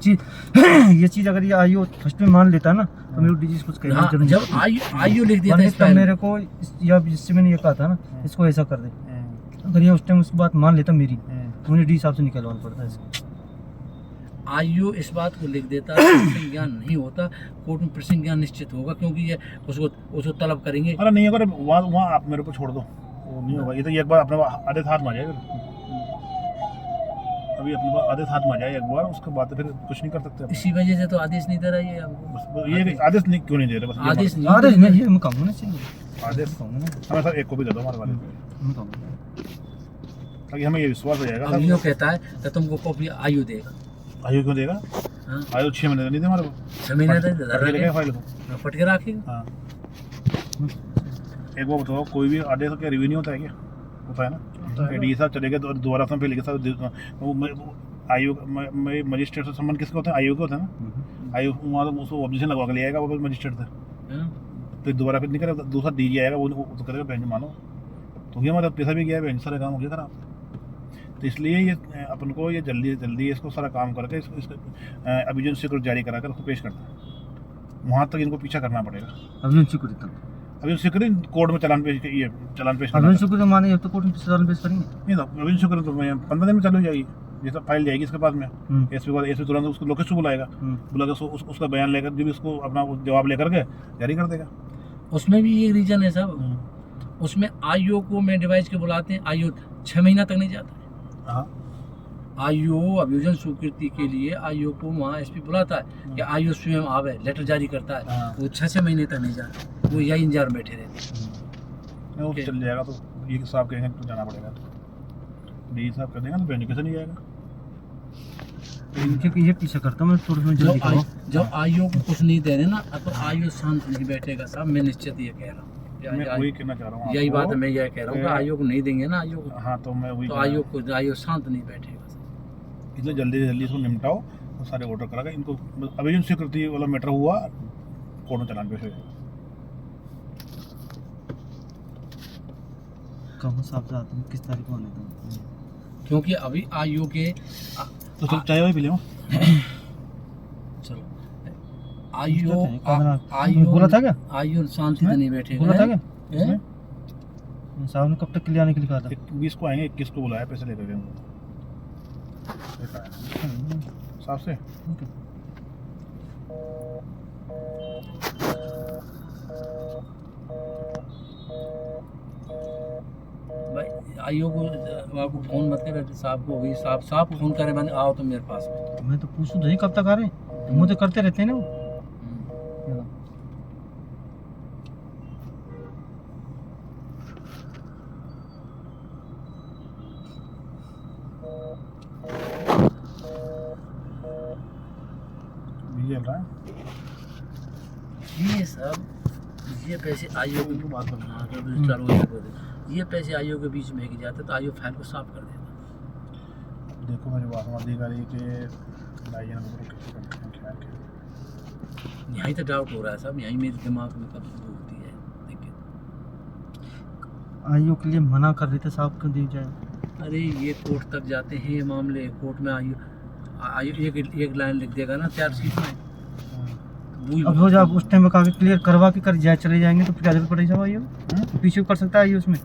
चीज़ अगर ये आयु फर्स्ट में मान लेता ना तो मेरे को डीजी कुछ कहना चाहिए। जब आयु लिख दिया था मेरे को या जिससे मैंने ये कहा था ना इसको ऐसा कर दे, अगर ये उस टाइम उसकी बात मान लेता मेरी तो मुझे डी साहब से निकलवाना पड़ता है इसको। आयु इस बात को लिख देता, प्रसंग ज्ञान नहीं होता, कोर्ट में प्रसंग ज्ञान निश्चित होगा, क्योंकि ये उसको तलब करेंगे। अरे नहीं अगर वहाँ आप मेरे ऊपर छोड़ दो, वो नहीं होगा। ये तो एक बार अपने आधे हाथ में आ जाएगा, अभी अपने पास आदेश हाथ में आ जाए एक बार, उसके बाद फिर कुछ नहीं कर सकते। इसी वजह से तो आदेश नहीं दे रहा है आपको। ये आदेश नहीं क्यों नहीं दे रहे? बस आदेश नहीं ये मैं कहूँगा ना चाहिए, आदेश कहूँगा ना हमें सर एक को भी दे दो हमारे वाले पे, ताकि हमें ये विश्वास हो जाएगा। अब यो कहता है तो तुमको कॉपी आयु देगा। आयु क्यों देगा? आयु 6 महीने नहीं दे हमारे को, 6 महीने दे फाइल को पट के रखेगा। हाँ एक बार बताओ, कोई भी आदेश का रिव्यू नहीं होता है क्या? होता है ना, डी साहब चले गए तो दोबारा से फिर साहब आयोग मजिस्ट्रेट से संबंध किसका होता है? आयोग का होता है ना। आयोग वहाँ तो उसको ऑब्जेक्शन लगवा के ले आएगा वो मजिस्ट्रेट से, फिर दोबारा फिर नहीं करेगा, दूसरा डीजी आएगा वो तो करेगा बेंच मानो तो ये हमारा पैसा भी गया, बेंच सारा काम हो गया खराब। तो इसलिए ये अपन को ये जल्दी इसको सारा काम करके इसको अभियोजन स्वीकृति जारी करा कर उसको पेश करता है, वहाँ तक इनको पीछा करना पड़ेगा। अभियोजन स्वीकृति तक अभियोजन स्वीकृति कोर्ट में चालान पेश अभियोजन स्वीकृति माने अब तो कोर्ट में चालान पेश करेंगे नहीं, अभियोजन स्वीकृति तो 15 दिन में चालू हो जाएगी, जैसा फाइल जाएगी इसके पास में एसपी तुरंत उसको लोकेश को बुलाएगा, बुला के उसका बयान लेकर जो भी उसको अपना जवाब लेकर के जारी कर देगा। उसमें भी ये रीजन है साहब, उसमें आईओ को में डिवाइस के बुलाते हैं, आईओ 6 महीना तक नहीं जाता है। आईओ अभियोजन स्वीकृति के लिए आईओ को वहाँ एसपी बुलाता है कि आईओ स्वयं आवे, लेटर जारी करता है, वो 6 महीने तक नहीं जाता, वो यही इंतजार में बैठे रहते हैं। चल जाएगा तो ये साहब कहेंगे तो जाना पड़ेगा, डी साहब कर देंगे तो बेनिफिट नहीं जाएगा। ये पीछा करता मैं थोड़ा जल्दी करो। जब आईओ को कुछ नहीं दे रहे ना तो आईओ शांत नहीं बैठेगा साहब, मैं निश्चित ये कह रहा हूँ, मैं वही कहना चाह रहा हूँ, यही बात मैं यह कह रहा हूँ कि आयोग को नहीं देंगे ना, आयोग हाँ तो मैं वही तो आयोग शांत नहीं बैठेगा। इसलिए जल्दी से जल्दी इसको निपटाओ और सारे ऑर्डर करा के इनको अभी जो स्वीकृति वाला मैटर हुआ कोर्ट में चलान पेश हो जाएगा। कम साहब जाते हैं किस तारीख को आने का? क्योंकि अभी आयु के तो चलो चाय वाय पी लो। चलो आयु बोला था क्या? आयु शांति से नहीं बैठेगा। बोला था क्या? हैं? साहब ने कब तक के लिए आने के लिए कहा था? 20 को आएंगे, 21 को बुलाया पैसे लेकर के साहब से। भाई आयु को आपको फोन मत करे साहब को, वही साहब फोन करे मैंने आओ तो मेरे पास में। मैं तो पूछूं तो कब तक आ रहे हैं? मुझे करते रहते हैं ना वो। चल रहा है ये सब ये पैसे आयु की बात कर हाँ, तो चलो ये बोले ये पैसे आयु के बीच में ही जाते तो आयु फाइल को साफ कर देता। देखो मेरी बात समझ अधिकारी के लाइए ना किसी का ख्याल के यहीं तो डाउट हो रहा है साहब, यहीं मेरे दिमाग में कब होती है। देखिए आयु के लिए मना कर रहे थे साहब क्यों दी जाए? अरे ये कोर्ट तक जाते हैं ये मामले, कोर्ट में आयु एक लाइन लिख देगा ना चार्जशीट में। अब रोज आप उस टाइम में कागज क्लियर करवा के कर जाए चले जाएंगे तो फिर क्या जरूरत पड़ेगी साहब? आयु पीछे कर सकता है आयु उसमें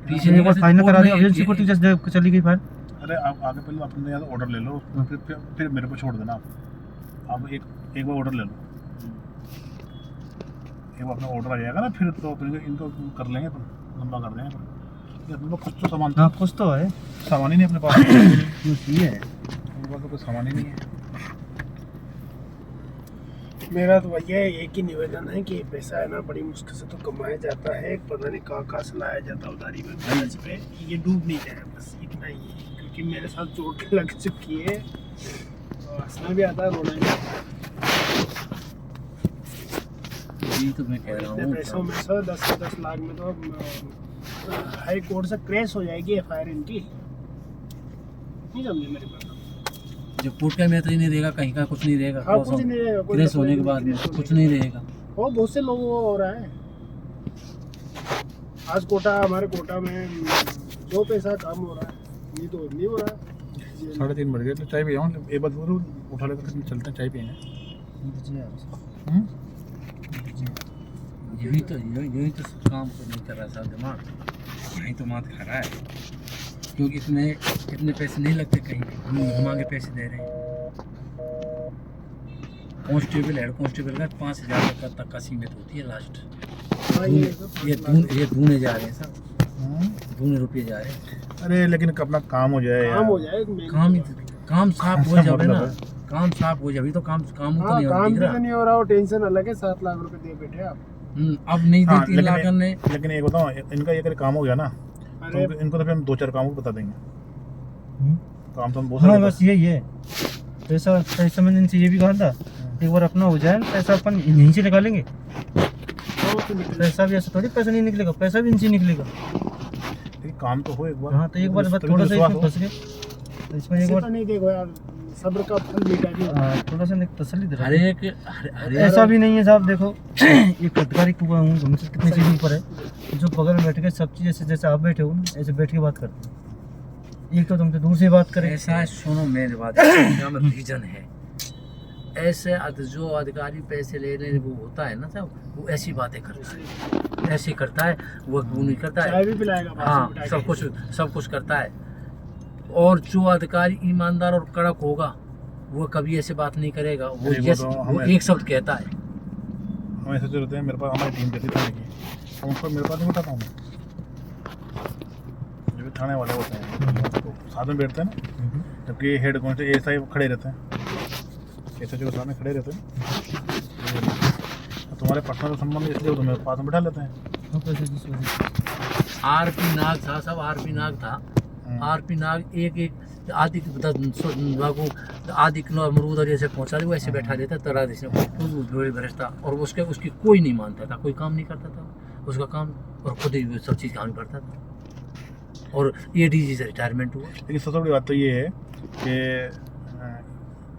पीछे एक बार फाइनल करा दिया एजेंसी को ये- जस्ट चली गई फाइल। अरे आप आगे पहले अपने यहाँ ऑर्डर ले लो, फिर मेरे को छोड़ देना आप एक बार ऑर्डर ले लो, एक बार अपना ऑर्डर आ जाएगा ना फिर इनको कर लेंगे, तो लंबा कर देंगे। ये अपने पास कुछ तो सामान हाँ कुछ तो है, सामान ही नहीं अपने पास ये है। अपने पास तो कोई सामान ही नहीं है। मेरा तो भैया एक ही निवेदन है कि पैसा है ना बड़ी मुश्किल से तो कमाया जाता है, पता नहीं कहाँ से लाया जाता है उधारी में कर्ज पे, ये डूब नहीं जाए बस इतना ही है। क्योंकि मेरे साथ चोट लग चुकी है तो हंसना भी आता है रोना भी आता है। यही तो मैं कह रहा इतने पैसों हूँ। में से 10 से 10 लाख में तो हाई कोर्ट से क्रैश हो जाएगी FIR इनकी, नहीं समझे मेरी बात? जब कोर्ट का में तो ही नहीं रहेगा, कहीं का कुछ नहीं रहेगा। हाँ कुछ नहीं रहेगा, कोई क्रेश होने के मतलब बाद में क्रेश कुछ होने नहीं रहेगा। वो बहुत से लोगों को हो रहा है। आज कोटा हमारे कोटा में जो पैसा काम हो रहा है नहीं तो नहीं हो रहा है। 3:30 बज गए, तो चाय पिया हूँ, एक बार जरूर उठा लेकर चलते हैं, चाय पियेंगे। यही तो काम को नहीं कर रहा साहब दिमाग, यही तो मात खा रहा है। क्योंकि इसमें इतने पैसे नहीं लगते, कहीं हम घुमा के पैसे दे रहे हैं। कांस्टेबल हेड कांस्टेबल का 5,000 तक का सीमित होती है लास्ट। हाँ, ये ढूंढने जा रहे हैं सब, ढूंढने रुपये जा रहे हैं। अरे लेकिन अपना काम हो जाए काम हो यार। जाए main काम तो। काम साफ हो ऐसा जाए ना, मतलब काम साफ हो जाए तो काम तो हाँ नहीं काम हो भी रहा। तो नहीं हो रहा, वो टेंशन अलग है। 7 लाख रुपए दे बैठे आप। अब नहीं हाँ, देती लाकर ने। लेकिन एक बताओ, इनका ये अगर काम हो गया ना तो अरे इनको तो फिर हम 2-4 काम बता देंगे। काम तो हम बहुत हाँ सारे बस यही है। पैसा मैंने इनसे ये भी कहा था, एक बार अपना हो जाए पैसा अपन यहीं से निकालेंगे। वो तो निकले। पैसा भी ऐसा थोड़ी पैसा नहीं निकलेगा, पैसा भी इनसे निकलेगा। लेकिन काम तो हो एक बार। हाँ तो एक बार तभी थोड़ा सा विश्वास इसमें हो। फंस गए तो इसमें एक ऐसे बार तो नहीं देखो यार, सब्र का फल मीठा नहीं होता। थोड़ा सा तसल्ली दे हर एक ऐसा भी नहीं है साहब। देखो ये कटकारी कुआ हूँ, हमसे कितनी चीज ऊपर है। जो बगल में बैठ के सब चीज ऐसे जैसे आप बैठे हो ना, ऐसे बैठ के बात करते हैं। एक तो तुमसे दूर से बात करें। ऐसा है, सुनो मेरी बात, क्या में रीजन है। ऐसे जो अधिकारी पैसे ले रहे वो होता है ना साहब, वो ऐसी बातें करता है, ऐसे करता है, वो नहीं करता है। चाय भी पिलाएगा बाहर से हाँ बिठा के। सब कुछ करता है। और जो अधिकारी ईमानदार और कड़क होगा वो कभी ऐसे बात नहीं करेगा। वो अरे वो यस तो वो हमें- एक शब्द कहता है। हम ऐसे रहते हैं, मेरे पास हमारी टीम कहती थाने की, हम उसको मेरे पास नहीं बताता हूँ मैं। जो भी थाने वाले होते हैं तो साथ में बैठते हैं ना, जबकि हेड कांस्टेबल एसआई खड़े रहते हैं, एसआई के सामने खड़े रहते हैं। तो तुम्हारे पर्सनल संबंध इसलिए वो तुम्हें पास में बैठा लेते हैं। आरपी नाग था सब, आरपी नाग था। आरपी नाग एक आदि किलो अमरूद और ऐसे पहुंचा दे, वो ऐसे बैठा देता तरह जैसे भ्रष्टा, और उसकी कोई नहीं मानता था, कोई काम नहीं करता था उसका काम, और खुद ही सब चीज़ काम करता था। और ADG से रिटायरमेंट हुआ। लेकिन सबसे बड़ी बात तो ये है कि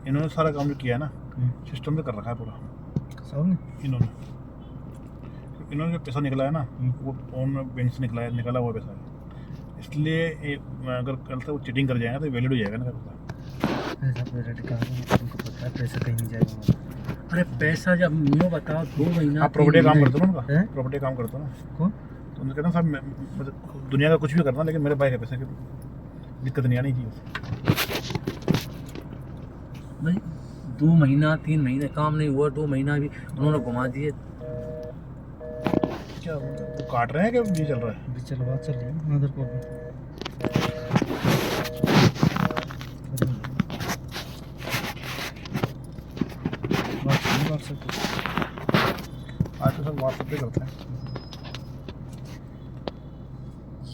इन्होंने सारा काम जो किया है ना सिस्टम पे कर रखा है पूरा सामने इन्होंने जो पैसा निकला है ना वो फोन में बैंक से निकला हुआ पैसा है, इसलिए अगर कल तक वो चीटिंग कर जाएगा तो वैलिड हो जाएगा ना पैसा। पैसा पूरा निकाल तुमको पता है पैसा कहीं नहीं जाएगा। अरे पैसा जब न्यू बताओ 2 महीना आप प्रॉपर्टी 3 काम महीने- करते हो ना उनका, हैं? प्रॉपर्टी काम करते हो ना, कौन? तो उनसे कहते हैं साहब मतलब दुनिया का कुछ भी करना लेकिन मेरे भाई के पैसे की दिक्कत नहीं आनी चाहिए। भाई 2 महीना 3 महीने काम नहीं हुआ, 2 महीना भी उन्होंने घुमा दिए। क्या वो काट रहे हैं कि ये चल रहा है? अभी चलो बात चल रही है मदर को आज तो सब व्हाट्सएप पे करते हैं।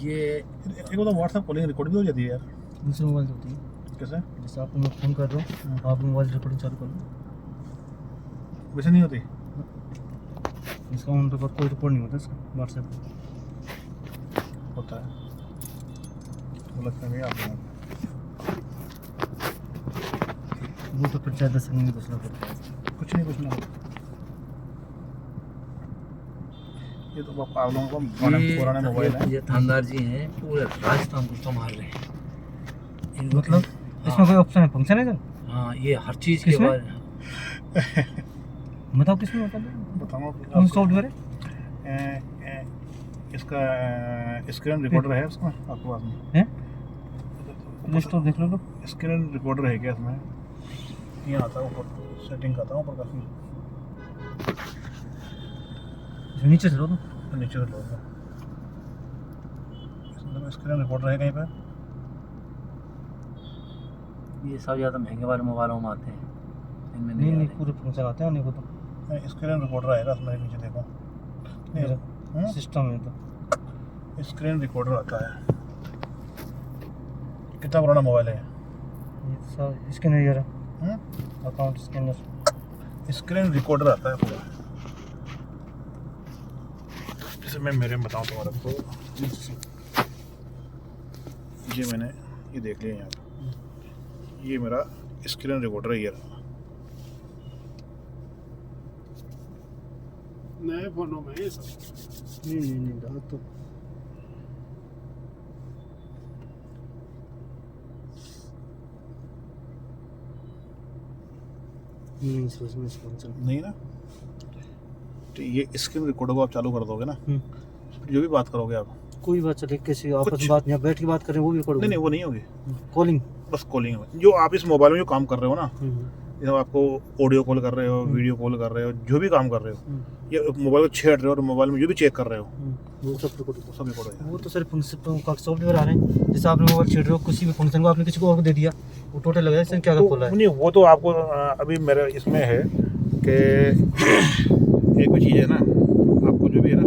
ये एक तो व्हाट्सएप कॉलिंग रिकॉर्ड भी हो जाती है यार। दूसरे मोबाइल से होती है। कैसे? जैसे आपको मैं फ़ोन कर रहा हूँ आप मोबाइल रिकॉर्डिंग चालू कर लो, वैसे नहीं होती। इसका ऑन रिकॉर्ड कोई रिकॉर्ड नहीं होता इसका व्हाट्सएप पे। होता है वो लगता है आप वो तो फिर ज़्यादा संग नहीं घुसना पड़ता है। कुछ नहीं ये तो आप लोगों को पुराना मोबाइल है। ये थानदार जी हैं, पूरे राजस्थान को संभाल रहे हैं। मतलब इसमें कोई ऑप्शन है फंक्शन है सर? हाँ, ये हर चीज़ के किसमें? बारे बताओ किसमें बताओ बताऊँ कौन सॉफ्टवेयर है? इसका स्क्रीन रिकॉर्डर है उसमें आपके पास में हैं? प्ले स्टोर देख लो तो। स्क्रीन रिकॉर्डर है क्या इसमें? ये आता है ऊपर सेटिंग आता है ऊपर काफ़ी नीचे चलो तो। नीचे से लोग स्क्रीन रिकॉर्डर है कहीं पे? ये सब ज़्यादा महंगे वाले मोबाइलों में आते हैं, इनमें नहीं नहीं आते। पूरे फंक्शन आते हैं नहीं को तो स्क्रीन रिकॉर्डर आएगा इसमें नीचे देखो। सिस्टम है तो स्क्रीन रिकॉर्डर आता है। कितना पुराना मोबाइल है? ये सब स्कैनर ये रहा अकाउंट स्कैनर। स्क्रीन रिकॉर्डर आता है पूरा। जैसे मैं मेरे में बताऊँ तुम्हारे को, ये मैंने ये देख लिया यहाँ पे, ये मेरा स्क्रीन रिकॉर्डर है ये रहा। नए फोनों में ये सब नहीं रहा तो नहीं इसमें फंक्शन नहीं ना, तो ये स्क्रीन रिकॉर्डर को आप चालू कर दोगे ना, जो भी बात करोगे आप, कोई बात चले किसी आपस कुछ- में बात यहाँ बैठ के बात करें वो भी करोगे? नहीं वो नहीं होगी, कॉलिंग। बस कॉलिंग में जो आप इस मोबाइल में जो काम कर रहे हो ना, जब आपको ऑडियो कॉल कर रहे हो, वीडियो कॉल कर रहे हो, जो भी काम कर रहे हो, या मोबाइल को छेड़ रहे हो और मोबाइल में जो भी चेक कर रहे हो वो सब रिकॉर्ड वो सब रिकॉर्ड हो वो तो सर सॉफ्टवेयर आ रहे हैं। जैसे आपने मोबाइल छेड़ रहे हो किसी भी फंक्शन को आपने किसी को और दे दिया वो टोटल लगा इसमें क्या क्या खोला है? नहीं वो तो आपको अभी मेरे इसमें है कि एक भी चीज़ है ना, आपको जो भी है ना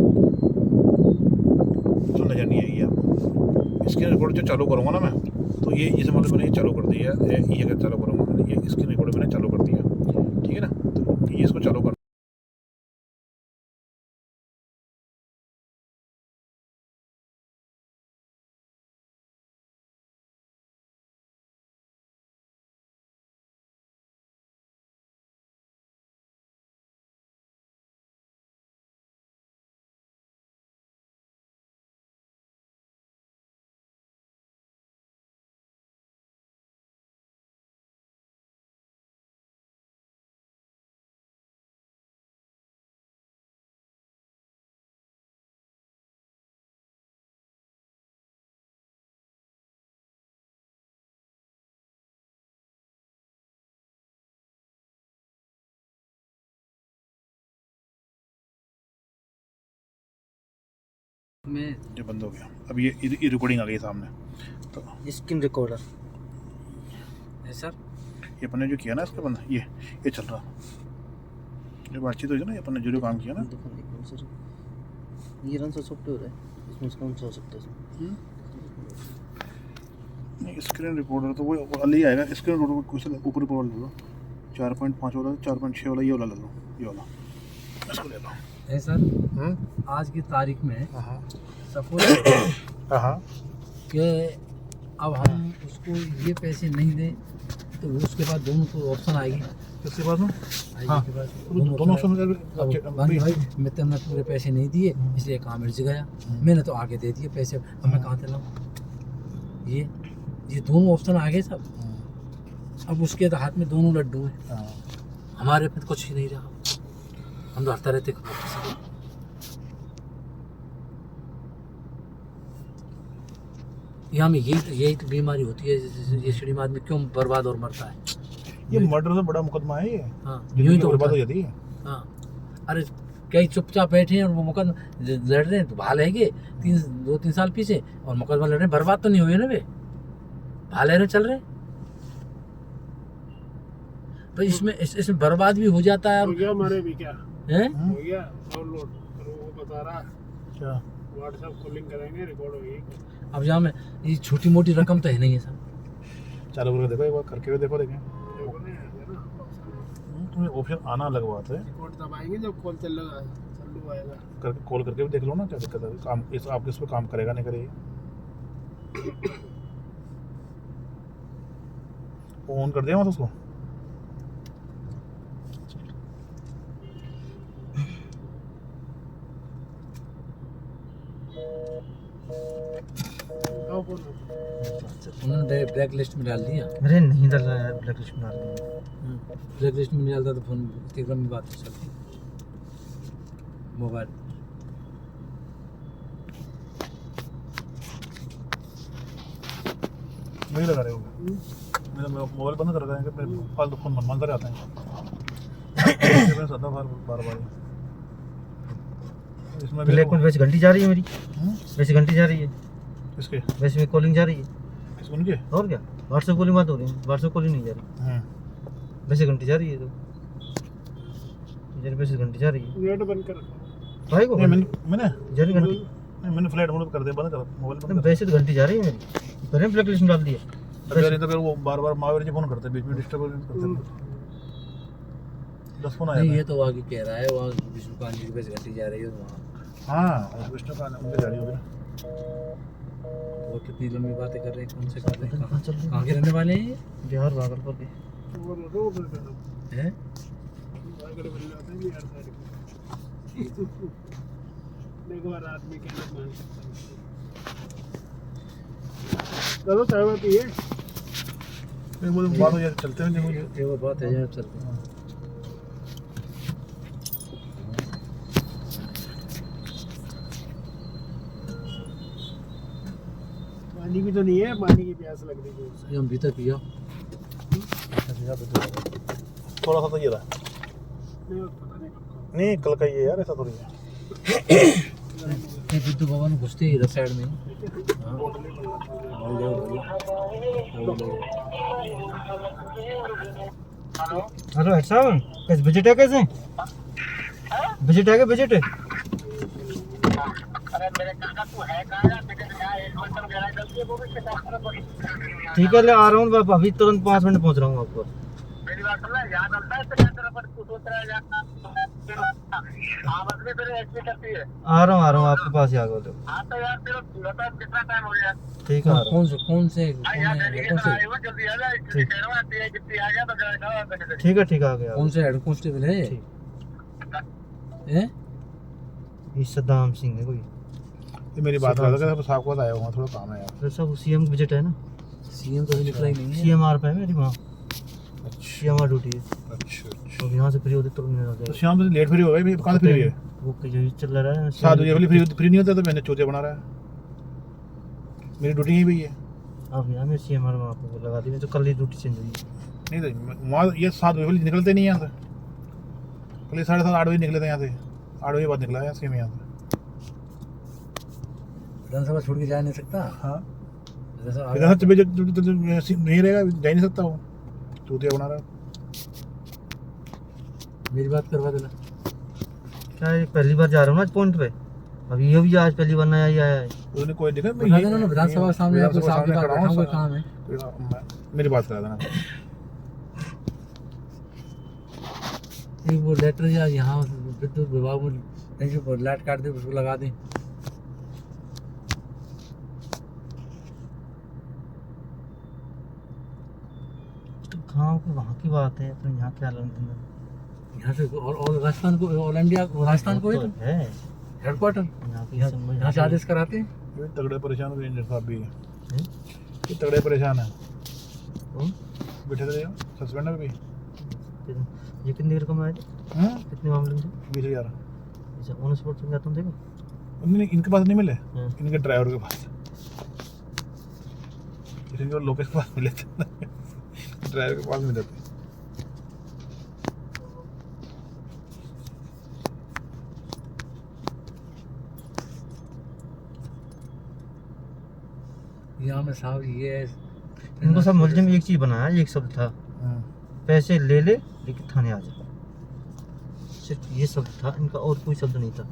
तो नज़र नहीं आएगी आपको। स्क्रीन रिकॉर्ड जो चालू करूँगा ना मैं, तो ये जैसे मतलब मैंने ये चालू कर दिया, ये अगर चालू करूँगा मैंने, ये स्क्रीन रिकॉर्ड मैंने चालू कर दिया, ठीक है ना, तो ये इसको चालू कर में ये बंद हो गया। अब ये रिकॉर्डिंग आ गई सामने, तो स्क्रीन रिकॉर्डर है सर। ये अपन ने जो किया ना इसका बंद, ये चल रहा, जो बातचीत हुई थी ना, ये अपन ने जो काम किया ना, ये रन सा सॉफ्टवेयर है इसमें कौन सा हो सकता है? नहीं स्क्रीन रिकॉर्डर तो वो अलग ही आएगा। स्क्रीन रिकॉर्डर कुछ ऊपर ऊपर वाला ले लो, 4.5 वाला, 4.6 वाला, ये वाला ले लो, ये वाला इसको ले लो। है सर। आज की तारीख में सपोज हाँ कि अब हम उसको ये पैसे नहीं दें तो उसके बाद दोनों को ऑप्शन आएगी, किसके पास में? आएगी हाँ। के बाद दोनों ऑप्शन में अब भाई मैं तुमने पूरे पैसे नहीं दिए इसलिए काम मिर्च गया, मैंने तो आगे दे दिए पैसे, अब मैं कहाँ से लाऊं? ये दोनों ऑप्शन आ गए सब। अब उसके तो हाथ में दोनों लड्डू हैं, हमारे पे तो कुछ ही नहीं रहा, हम तो हरता रहते यहाँ में यही तो बीमारी होती है, ये श्रीम आदमी क्यों बर्बाद और मरता है। ये मर्डर से बड़ा मुकदमा है ये। हाँ यूं यूँ तो तो बर्बाद होता हो है। जाती है। हाँ अरे कई चुपचाप बैठे हैं और वो मुकदमा लड़ रहे हैं, तो भाल है कि 2-3 साल पीछे और मुकदमा लड़ रहे हैं, बर्बाद तो नहीं हुए ना वे, भाल है चल रहे। तो इसमें बर्बाद भी हो जाता है। हो गया हमारे भी क्या हैं? हो गया डाउनलोड, वो बता रहा क्या? व्हाट्सएप कॉलिंग करेंगे, रिकॉर्ड होगी। अब जहाँ में ये छोटी मोटी रकम तो है नहीं है सब। चालू करके देखो, एक बार करके भी देखो, देखें तुम्हें ऑप्शन आना अलग बात है, रिकॉर्ड दबाएंगे जब कॉल चालू आएगा। करके कॉल करके भी देख लो ना, क्या दिक्कत है? काम इस आपके इस पर काम करेगा नहीं करेगा? ऑन कर दिया मत उसको। बताओ कौन है? उन्होंने ब्लैक लिस्ट में डाल दिया। अरे नहीं डाल रहा है, ब्लैक लिस्ट में डाल दिया। ब्लैक लिस्ट में नहीं डालता तो फोन टेलीग्राम में बात कर सकती मोबाइल। वही लगा रहे हो मेरा मोबाइल बंद कर रखा है कि मेरे फालतू फोन मन कर जाते हैं। मैं सदा बार बार इसमें ब्लैक में वैसे घंटी जा रही है मेरी, हम्म? वैसे घंटी जा रही है, इसके वैसे में कॉलिंग जा रही है। इस उनके और क्या, व्हाट्सएप कॉलिंग बात हो रही है, व्हाट्सएप कॉलिंग नहीं जा रही, वैसे घंटी जा रही है। तो इधर वैसे घंटी जा रही है। नेट बंद कर रखो। भाई को नहीं मैंने जा रही घंटी, नहीं, मैंने फ्लाइट मोड कर दिया, बंद कर मोबाइल बंद कर। वैसे तो घंटी जा रही है मेरी, पहले ब्लैक लिस्ट में डाल दिया। अगर नहीं तो फिर वो बार बार महावीर जी फोन करते हैं, बीच में डिस्टर्ब करते हैं। 10 फोन आया नहीं था। ये तो आगे कह रहा है वहाँ विष्णु कांत जी की बस घंटी जा रही है वहाँ। हाँ विष्णु का उनके गाड़ी होगी ना। वो कितनी लंबी बातें कर रहे हैं, कौन से कर रहे हैं, कहाँ चल रही कहाँ के रहने वाले हैं बिहार भागलपुर के। वो रोड पे करो। ये हैं? भागड़े बन जाते हैं बिहार साइड के। देखो यार आदमी क्या मान सकता है। चलो चाय होती है। फिर वो बात हो जाती, चलते हैं नहीं ये वो बात है जहाँ चलते हैं। पानी भी तो नहीं है, पानी की प्यास लग रही है जोर से। ये हम भीतर पिया थोड़ा सा तो ये रहा। नहीं, पता नहीं कब नहीं कल का ये यार, ऐसा थोड़ी है। ये विद्युत भवन घुसते ही इधर साइड में हाँ। हेलो हेड साहब, कैसे बजट है, कैसे बजट है, बजट है? ठीक है, ले आ रहा हूँ, अभी तुरंत 5 मिनट पहुँच रहा हूँ आपको। आ रहा हूँ आपके पास ही आ गया। ठीक है, आ रहा हूँ। कौन से कौन से ठीक है, आ गया। कौन से हेड कांस्टेबल है ठीक। हैं? ये सद्दाम सिंह है कोई। ये मेरी बात कर रहा था, साहब के पास आया हुआ, थोड़ा काम है यार। फिर सब सीएम बजट है ना, सीएम तो अभी निकला ही नहीं है। सीएमआर पे है मेरी वहाँ, अच्छा सीएमआर ड्यूटी है। अच्छा। अब यहाँ से फ्री होते तुरंत मिल तो जाएगा। शाम से लेट फ्री हो गए, भाई कहाँ से फ्री है? वो जो चल रहा है 7 बजे वाली फ्री नहीं होता तो मैंने चौथे बना रहा है। मेरी ड्यूटी यहीं भी है। अब यहाँ में सीएमआर में आपको लगा दी, मैं तो कल ही ड्यूटी चेंज हुई। नहीं तो वहाँ ये 7 बजे वाली निकलते नहीं यहाँ से, कल 7:30 8 बजे निकले थे यहाँ से, 8 बजे बाद निकला है यहाँ से। विधानसभा छोड़ के जा नहीं सकता। हाँ विधानसभा विधानसभा नहीं रहेगा, जा ही नहीं सकता वो, चौथिया बना रहा है। मेरी बात करवा देना। क्या है, पहली बार जा रहा हूँ ना पॉइंट पे, अब ये भी आज पहली बार नया ही आया है। उसने कोई देखा बता देना ना विधानसभा सामने आपको सामने खड़ा हूँ, कोई काम है। मेरी बात करा देना। एक वो लेटर या यहाँ विद्युत विभाग में कहीं से लाइट काट दे उसको लगा दें। वहाँ की बात है, अपने यहाँ क्या लेना यहाँ से और राजस्थान को, ऑल इंडिया राजस्थान को तो है हेडक्वार्टर यहाँ की यहाँ से आदेश कराते हैं। ये तगड़े परेशान हो इंजीनियर साहब भी हैं? ये तगड़े परेशान है कौन? बैठे थे सस्पेंड है भी ये कितनी रकम आए थे, हाँ कितने मामले में 20,000 अच्छा ऑन स्पॉट से जाता हूँ देखो। नहीं इनके पास नहीं मिले हाँ। इनके ड्राइवर के पास इनके लोकेश के पास मिले थे ड्राइवर के पास मिले थे यहाँ में साहब ये है, इनको सब मुलजिम एक चीज बनाया, एक शब्द था, हाँ। पैसे ले ले लेकिन थाने आ जा, सिर्फ ये शब्द था इनका, और कोई शब्द नहीं था।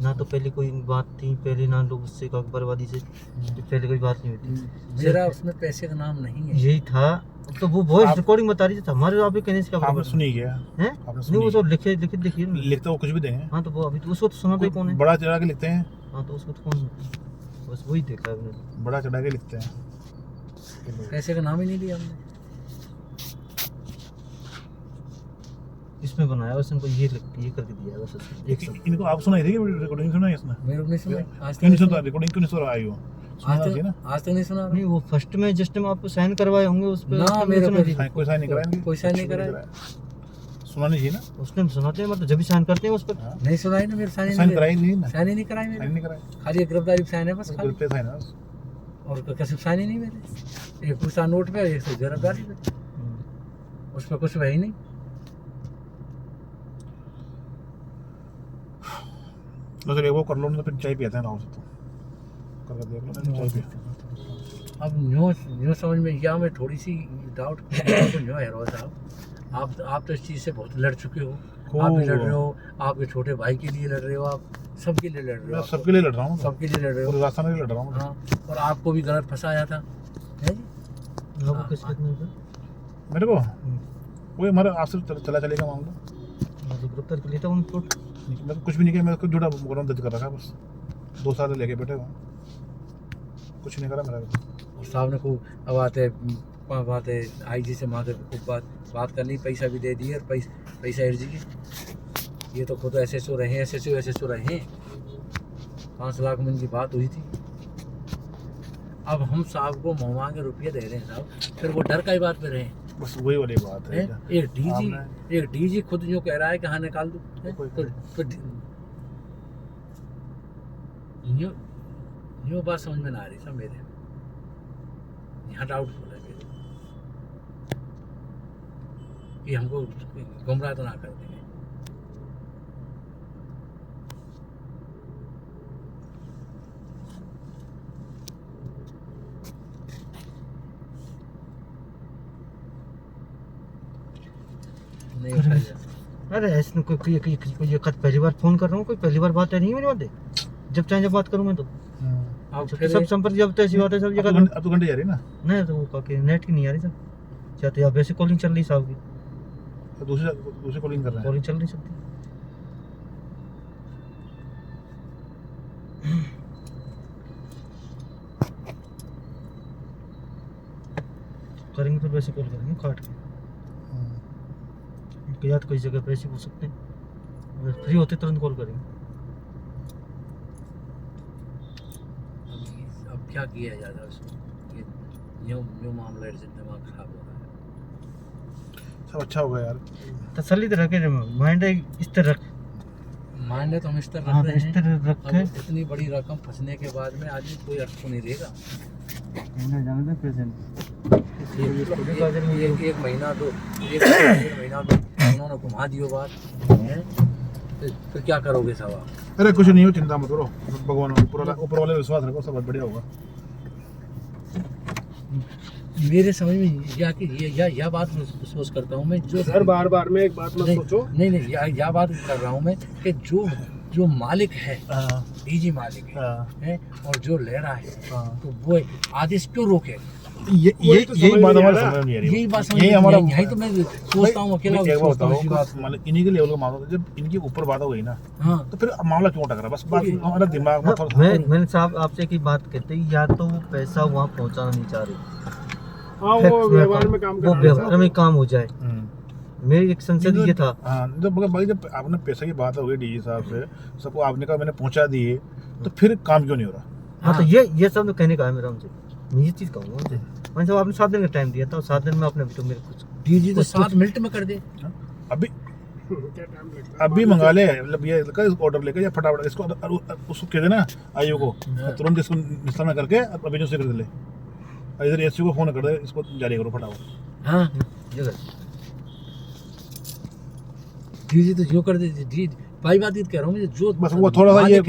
ना तो पहले कोई बात थी, पहले ना लोग उससे का बर्बादी से पहले कोई बात नहीं होती, जरा उसमें पैसे का नाम नहीं है। यही था। तो वो वॉइस रिकॉर्डिंग बता रही थी, हमारे आप कहने से क्या आपने बराबर सुनी क्या है? आपने नहीं सुनी वो तो लिखे लिखित देखिए ना। लिखते वो कुछ भी देंगे हाँ तो वो अभी तो उसको तो सुना दे कौन है, बड़ा चढ़ा के लिखते हैं हाँ तो उसको तो कौन, बस वही देखा है हमने। बड़ा चढ़ा के लिखते हैं पैसे का नाम ही नहीं दिया हमने। इसमें बनाया बस इनको ये करके दिया है बस एक शब्द। इनको आप सुनाई थी रिकॉर्डिंग सुनाई इसने मेरे को नहीं सुना आज तक क्यों नहीं नहीं सुनता सुना। रिकॉर्डिंग क्यों नहीं सुना आई हो आज सुना थी ना तक आज तक नहीं सुना। नहीं वो फर्स्ट में जस्ट में आपको साइन करवाए होंगे उस पे, ना, उसमें मेरे सुना को थी। कोई साइन नहीं कराया इनके? कोई साइन नहीं कुछ भी कराया। सुना नहीं चाहिए ना उसने सुनाते हैं मतलब जब भी साइन करते हैं उस पर। हाँ। नहीं सुनाई ना, मेरे साइन साइन कराई नहीं ना साइन ही नहीं कराई साइन मेरे, नहीं कराया खाली एक गिरफ्तारी साइन है बस खाली, ग्रुप पे साइन है बस। और कैसे साइन ही नहीं मेरे। एक पूछा नोट पे, एक गिरफ्तारी पे, उस पर कुछ है ही नहीं। तो एक वो कर लो ना, फिर चाय पियाते हैं राव से तो करके देख लो ना चाय पिया अब न्यू समझ में या मैं थोड़ी सी डाउट तो न्यू है रोज साहब, आप तो इस चीज़ से बहुत लड़ चुके हो, आप भी लड़ रहे हो, आपके छोटे भाई के लिए लड़ रहे हो, आप सबके लिए लड़ रहे मैं हो, सबके लिए लड़ रहा हूँ सबके लिए लड़ रहे हो। पूरे रास्ता में लड़ रहा हूँ हाँ, और आपको भी गलत फंसाया था है जी। आपको हाँ, किस हाँ। कितने का मेरे को वही हमारे आपसे चला चलेगा मामला मतलब गिरफ्तार कर लिया था उनको। मैं तो कुछ भी नहीं किया, मेरे को झूठा मुकदमा दर्ज कर रखा है बस 2 साल लेके बैठे हुए कुछ नहीं करा मेरा और साहब ने खूब अब आते IG से वहाँ से खूब बात करनी, पैसा भी दे दिए और पैसा अर्जी की। ये तो खुद SSO रहे, SSO रहे, 5 लाख में इनकी बात हुई थी। अब हम साहब को मुँह मांगे रुपये दे रहे हैं साहब, फिर वो डर का ही बात पे रहे बस वही वाली बात है एक डीजी खुद जो कह रहा है कि हाँ निकाल दो, तो यूँ बात समझ में ना आ रही सब मेरे, यहाँ डाउटफुल है मेरे कि हमको गुमराह तो ना कर देंगे। नहीं उठाया जा सकता। अरे ऐसे कोई ये खत पहली बार फोन कर रहा हूँ, कोई पहली बार बात है नहीं मेरी बात, जब चाहे जब बात करूँ मैं तो अब तो फिर सब संपर्क जब तो ऐसी बात है सब जगह। अब तो घंटे जा रही है ना नहीं तो वो काके नेट की नहीं आ रही सब, क्या तो यहाँ वैसे कॉलिंग चल रही साहब की, तो दूसरी कॉलिंग कर रहे हैं कॉलिंग चल रही सबकी। करेंगे तो वैसे कॉल करेंगे काट के, या तो कोई जगह पे ऐसे हो सकते हैं, अगर फ्री होते तुरंत कॉल करेंगे। अब क्या किया जाता है उसको, ये यूँ मामला अर्जेंट, दिमाग खराब हो रहा है। सब अच्छा होगा यार तसल्ली तो रखे माइंड इस तरह रख, मान ले तो हम इस तरह हाँ रख तो रहे इस हैं। तरह रखे अब इतनी बड़ी रकम फंसने के बाद में आदमी कोई अर्थ को नहीं देगा। जाने पैसे एक महीना दो उन्होंने घुमा दियो बात हैं? फिर क्या करोगे साहब आप? अरे कुछ नहीं हो, चिंता मत करो, भगवान ऊपर वाले विश्वास रखो, सब बढ़िया होगा। मेरे समझ में यह बात सोच करता हूँ मैं, जो सर बार बार में एक बात मत सोचो। नहीं यह बात कर रहा हूँ मैं कि जो मालिक है, डीजी मालिक है और जो ले रहा है, तो वो आदेश क्यों रोके? यही बात हमारे समझ में नहीं आ रही। यही बात समझ यही हमारा यही तो मैं सोचता हूँ अकेला सोचता हूँ इसी बात। मतलब इन्हीं के लेवल का मामला था, जब इनके ऊपर बात हो गई ना हाँ तो फिर मामला क्यों टकरा, बस बात हमारा दिमाग में थोड़ा मैंने साहब आपसे एक ही बात कहते हैं, या तो वो पैसा वहाँ पहुँचाना नहीं चाह रही, हाँ वो फैक्ट्स में व्यवहार में काम वो करना व्यवहार में काम हो जाए। हम्म। मेरी एक संसद ये था। हाँ जब भाई जब आपने पैसे की बात हो गई डीजी साहब से, सबको आपने कहा मैंने पहुंचा दिए, तो फिर काम क्यों नहीं हो रहा? हाँ तो ये सब तो कहने का है मेरा उनसे, मैं ये चीज़ कहूँगा उनसे। मैंने साहब आपने 7 दिन का टाइम दिया था, 7 दिन में आपने अभी तो मेरे कुछ डीजी तो 7 मिनट में कर दे। अभी क्या टाइम लगता है? अभी मंगा ले, मतलब ये ऑर्डर लेके या फटाफट इसको उसको कह देना आईओ को, तुरंत इसको निस्तार में करके अभी जो से कर दे, इधर एससी को फोन कर दे, इसको जारी करो फटाफट। हाँ ये कर। डीजी तो जो कर दे डी भाई, बात ये कह रहा हूँ मैं, जो बस वो थोड़ा सा ये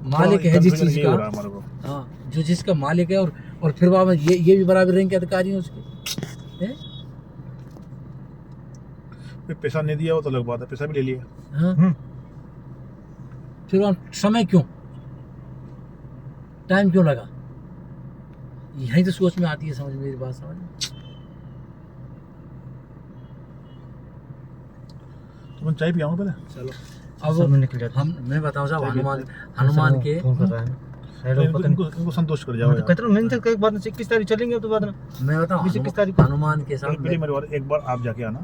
मालिक है जिस चीज ये का, हो रहा है हमारे को। हाँ जो जिसका मालिक है, और फिर वहाँ ये भी बराबर रैंक के अधिकारी हैं उसके हैं? फिर पैसा नहीं दिया वो तो अलग बात है, पैसा भी ले लिया। हाँ फिर वहाँ समय क्यों, टाइम क्यों लगा? यही तो सोच में आती है, समझ मेरी बात समझ। तो मैं चाय पियाऊँ पहले। चलो सर मैं निकल जाता हूँ। मैं बताऊँ साहब, हनुमान के फोन कर रहा है हेलो तो पता नहीं। इनको संतुष्ट कर जाओ मैं तो यार। कहता हूँ मैंने कई बार 21 तारीख चलेंगे, अब तो बाद में मैं बताऊँ 21 तारीख को हनुमान के साथ पहले मेरे बार एक बार आप जाके आना,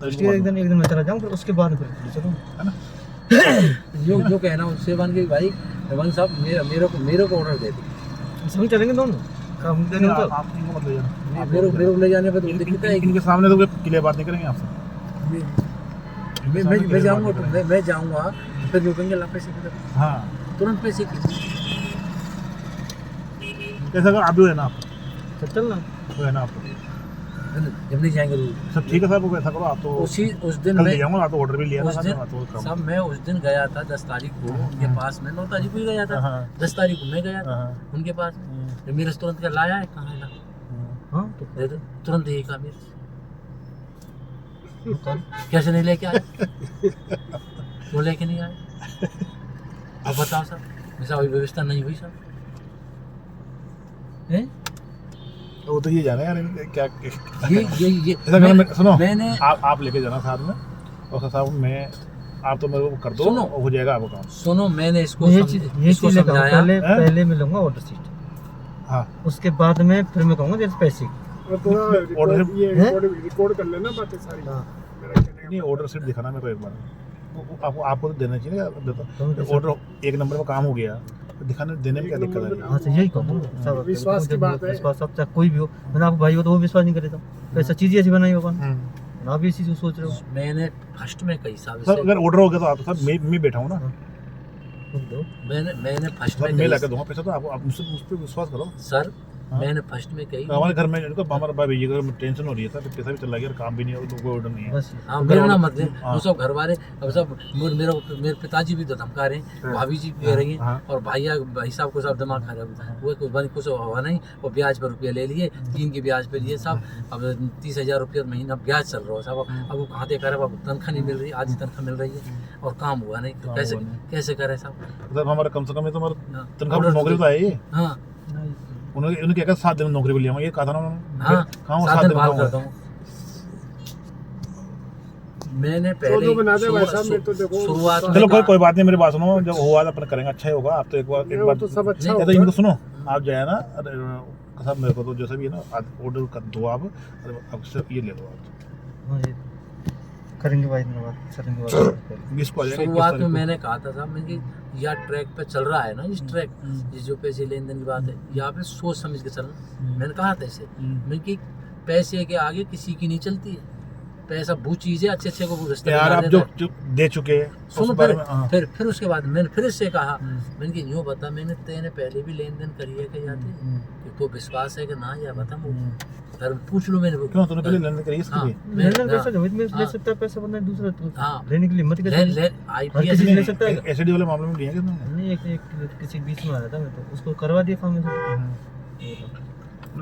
तो उसके इनको एक दिन मैं चला जाऊँ, फिर उसके बाद फिर चलूँ। है ना? जो कहना उससे बन के भाई हेमंत साहब मेरे को ऑर्डर दे दे। सभी चलेंगे दोनों काम देने तो। आप इनको मत ले जाना। मेरे को ले जाने पर तो दिक्कत है। इनके सामने तो क्लियर बात नहीं करेंगे आपसे। मैं जाऊँगा, मैं जाऊँगा फिर रुकेंगे ला पैसे की, हाँ तुरंत पैसे की। कैसा कर आप भी है ना, आप चलना वो है ना आपको जब नहीं जाएंगे सब ठीक है साहब, वो ऐसा करो आप तो उस दिन कल मैं ले जाऊंगा, आप तो ऑर्डर भी लिया उस ना दिन तो काम। सब मैं उस दिन गया था 10 तारीख को उनके पास में, 9 तारीख को ही गया था, हाँ 10 तारीख को मैं गया था हाँ उनके पास में। तो मेरे से तुरंत का लाया है, कहाँ है? हाँ तो दे दो तुरंत, यही काम मेरे से। कैसे नहीं लेके आए? वो लेके नहीं आए। अब बताओ साहब, ऐसा कोई व्यवस्था नहीं हुई साहब? हैं? वो तो ये जाना है यार क्या ये ऐसा करना, सुनो मैंने आप लेके जाना साथ में, और साहब मैं आप तो मेरे को कर दो, सुनो। हो जाएगा आपका काम। सुनो, मैंने इसको ये चीज समझाया। पहले मैं लूंगा ऑर्डर शीट, हाँ उसके बाद में फिर मैं कहूँगा जैसे पैसे। और थोड़ा ऑर्डर ये हैं? रिकॉर्ड कर लेना बातें सारी। हाँ मेरा कहने का नहीं ऑर्डर सीट दिखाना मेरे को एक बार, आपको तो देना चाहिए तो ना, ऑर्डर एक नंबर में काम हो गया तो दिखाने देने में क्या दिक्कत आ रही है? हाँ तो यही कहूँगा सब विश्वास की बात है। विश्वास अब तक कोई भी हो, मैंने आपको भाई हो तो वो विश्वास नहीं करेगा, ऐसा चीज़ ऐसी बनाई होगा आप भी इसी सोच रहे हो। मैंने फर्स्ट में कई साल सर अगर ऑर्डर हो गया तो आप सब मैं बैठा हूँ ना, मैंने फर्स्ट सर में मैं कई लाकर दूंगा पैसा, तो आप मुझ पर विश्वास करो। सर हाँ। मैंने फर्स्ट में कही, हमारे घर में हमारे भाई भैया का टेंशन हो रही है सर, पैसा भी चल रहा है और काम भी नहीं है, कोई ऑर्डर नहीं है। बस हाँ मेरा नाम मत ले, हाँ। वो सब घर वाले अब सब मेरे पिताजी भी तो धमका रहे हैं, हाँ। भाभी जी भी कह रही हैं, हाँ। और भाई साहब को सब दिमाग खा रहे हैं। वो कुछ हुआ नहीं, वो ब्याज पर रुपया ले लिए, 3 के ब्याज पे लिए साहब। अब 30,000 रुपया महीना ब्याज चल रहा है साहब। अब वो कहाँ दे कर, अब तनख्वाह नहीं मिल रही, आधी तनख्वाह मिल रही है और काम हुआ नहीं, तो कैसे करे साहब? सर हमारा कम से कम ये तो हमारा हाँ। तनख्वाह नौकरी तो है ये, हाँ उन्होंने क्या कहा 7 दिन नौकरी को लिया, ये कहा था ना उन्होंने। हाँ, कहाँ वो 7 7 दिन दिन बात खाऊंगा? करता हूँ। मैंने तो पहले जो बना दे वैसा मैं तो देखो शुरुआत में चलो कहा- कोई बात नहीं, मेरी बात सुनो, जब हुआ तो अपन करेंगे, अच्छा ही होगा। आप तो एक वो बार तो सब अच्छा या तो होगा। इनको सुनो, आप जाए ना साहब मेरे को तो जैसे भी है ना ऑर्डर कर दो आप, अब से ये ले लो आप, हाँ ये करेंगे भाई धन्यवाद करेंगे बाद। इसको आ जाएगा 21 शुरुआत में तारीख को। मैंने कहा था साहब, मैंने कि यार ट्रैक पे चल रहा है ना, इस ट्रैक ये जो पैसे लेन देन की बात है, यहाँ पे सोच समझ के चलना। मैंने कहा था इसे, मैंने कि पैसे के आगे किसी की नहीं चलती है, पैसा वो चीज है, अच्छे को वो रिश्ते यार बना आप देता जो है। दे चुके हैं सुनो उस बारे में, हाँ। फिर उसके बाद मैंने फिर इससे कहा, मैंने कि यूँ बता, मैंने तेने पहले भी लेन देन करी है क्या जाते कि तो विश्वास है कि ना, या बता घर पूछ लो मैंने। क्यों तूने पहले लेन देन करी इसके हाँ, लिए? लेना पैसा जो में ले हाँ। सकता है, पैसा बंदा दूसरा तो हाँ। लेने के लिए मत कर। हर आईपीएस किसी ले सकता है। एसडी वाले मामले में लिया क्या तुमने? नहीं एक किसी बीच में आ रहा था, मैं तो उसको करवा दिया काम में।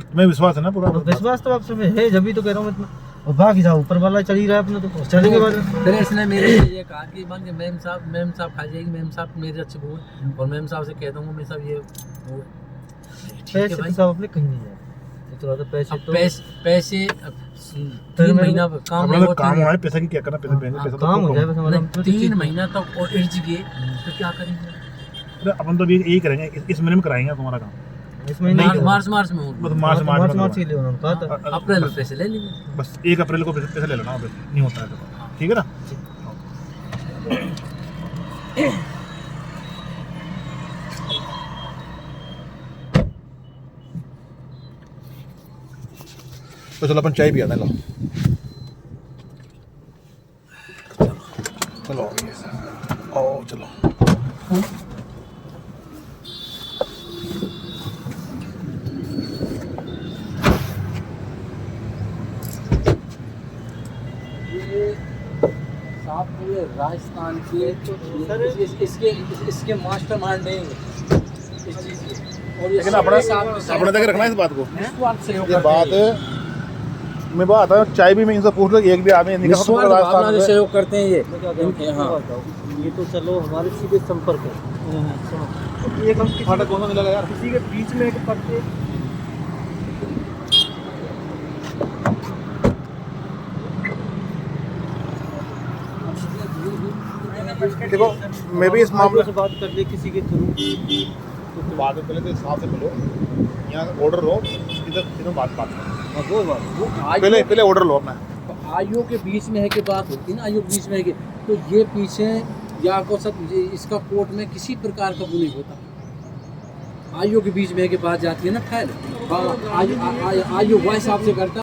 तुम्हें विश्वास है ना पूरा? विश्वास तो आप सब है, जब भी तो कह रहा हूँ मैं इतना, और बाकी जाओ ऊपर वाला चल ही रहा है अपना, तो चलेंगे बाद में। फिर इसने मेरे से ये कहा कि मान के मैम साहब खा जाएगी, मैम साहब मेरे अच्छे बहू हैं, और मैम साहब से कह दूंगा मैं साहब ये वो ठीक है पैसे भाई। तो सब अपने कहीं नहीं जाए, इतना तो पैसे अब तो पैसे 3 महीना काम अपना नहीं तो काम होता, हुआ है, पैसा की क्या करना, पैसा भेजने, पैसा तो काम हो जाए बस हमारा। 3 महीना तक और इर्ज गए तो क्या करेंगे? अरे अपन तो अभी यही करेंगे, इस महीने में कराएंगे तुम्हारा काम। इस महीने नहीं, मार्च में होगी। मतलब मार्च मार्च में के लिए उन्होंने कहा था। अप्रैल में पैसे ले लेंगे। बस 1 अप्रैल को पैसे ले लेना, फिर नहीं होता है तो। ठीक है ना। तो चलो अपन चाय भी आता है। चलो आओ चलो। साहब पूरे राजस्थान के इसके मास्टर माइंड हैं इस चीज़ के। और लेकिन अपने तक रखना इस बात को। निस्वार्थ सहयोग ये करते बात हैं मैं बात है, चाय भी मैं इनसे पूछ लो, एक भी आदमी निकला निस्वार्थ भावना से सहयोग करते हैं ये। मैं क्या कहूँ, हाँ। ये तो चलो हमारे सीधे संपर्क है। सुनो, एक हम फाटक कौन सा मिलेगा यार? किसी के बीच में एक पत्ते देखो मैं भी इस मामले से बात कर ले किसी के थ्रू, तो बाद में पहले तो साथ से मिलो, यहाँ ऑर्डर लो, इधर बात करो। वो बात वो पहले ऑर्डर लो अपना। आयु के बीच में है कि बात होती है ना, आयु के बीच में है कि तो ये पीछे या को सब इसका कोर्ट में किसी प्रकार का वो नहीं होता। आयु के बीच में है कि बात जाती है ना, फाइल आयु वाइस आपसे करता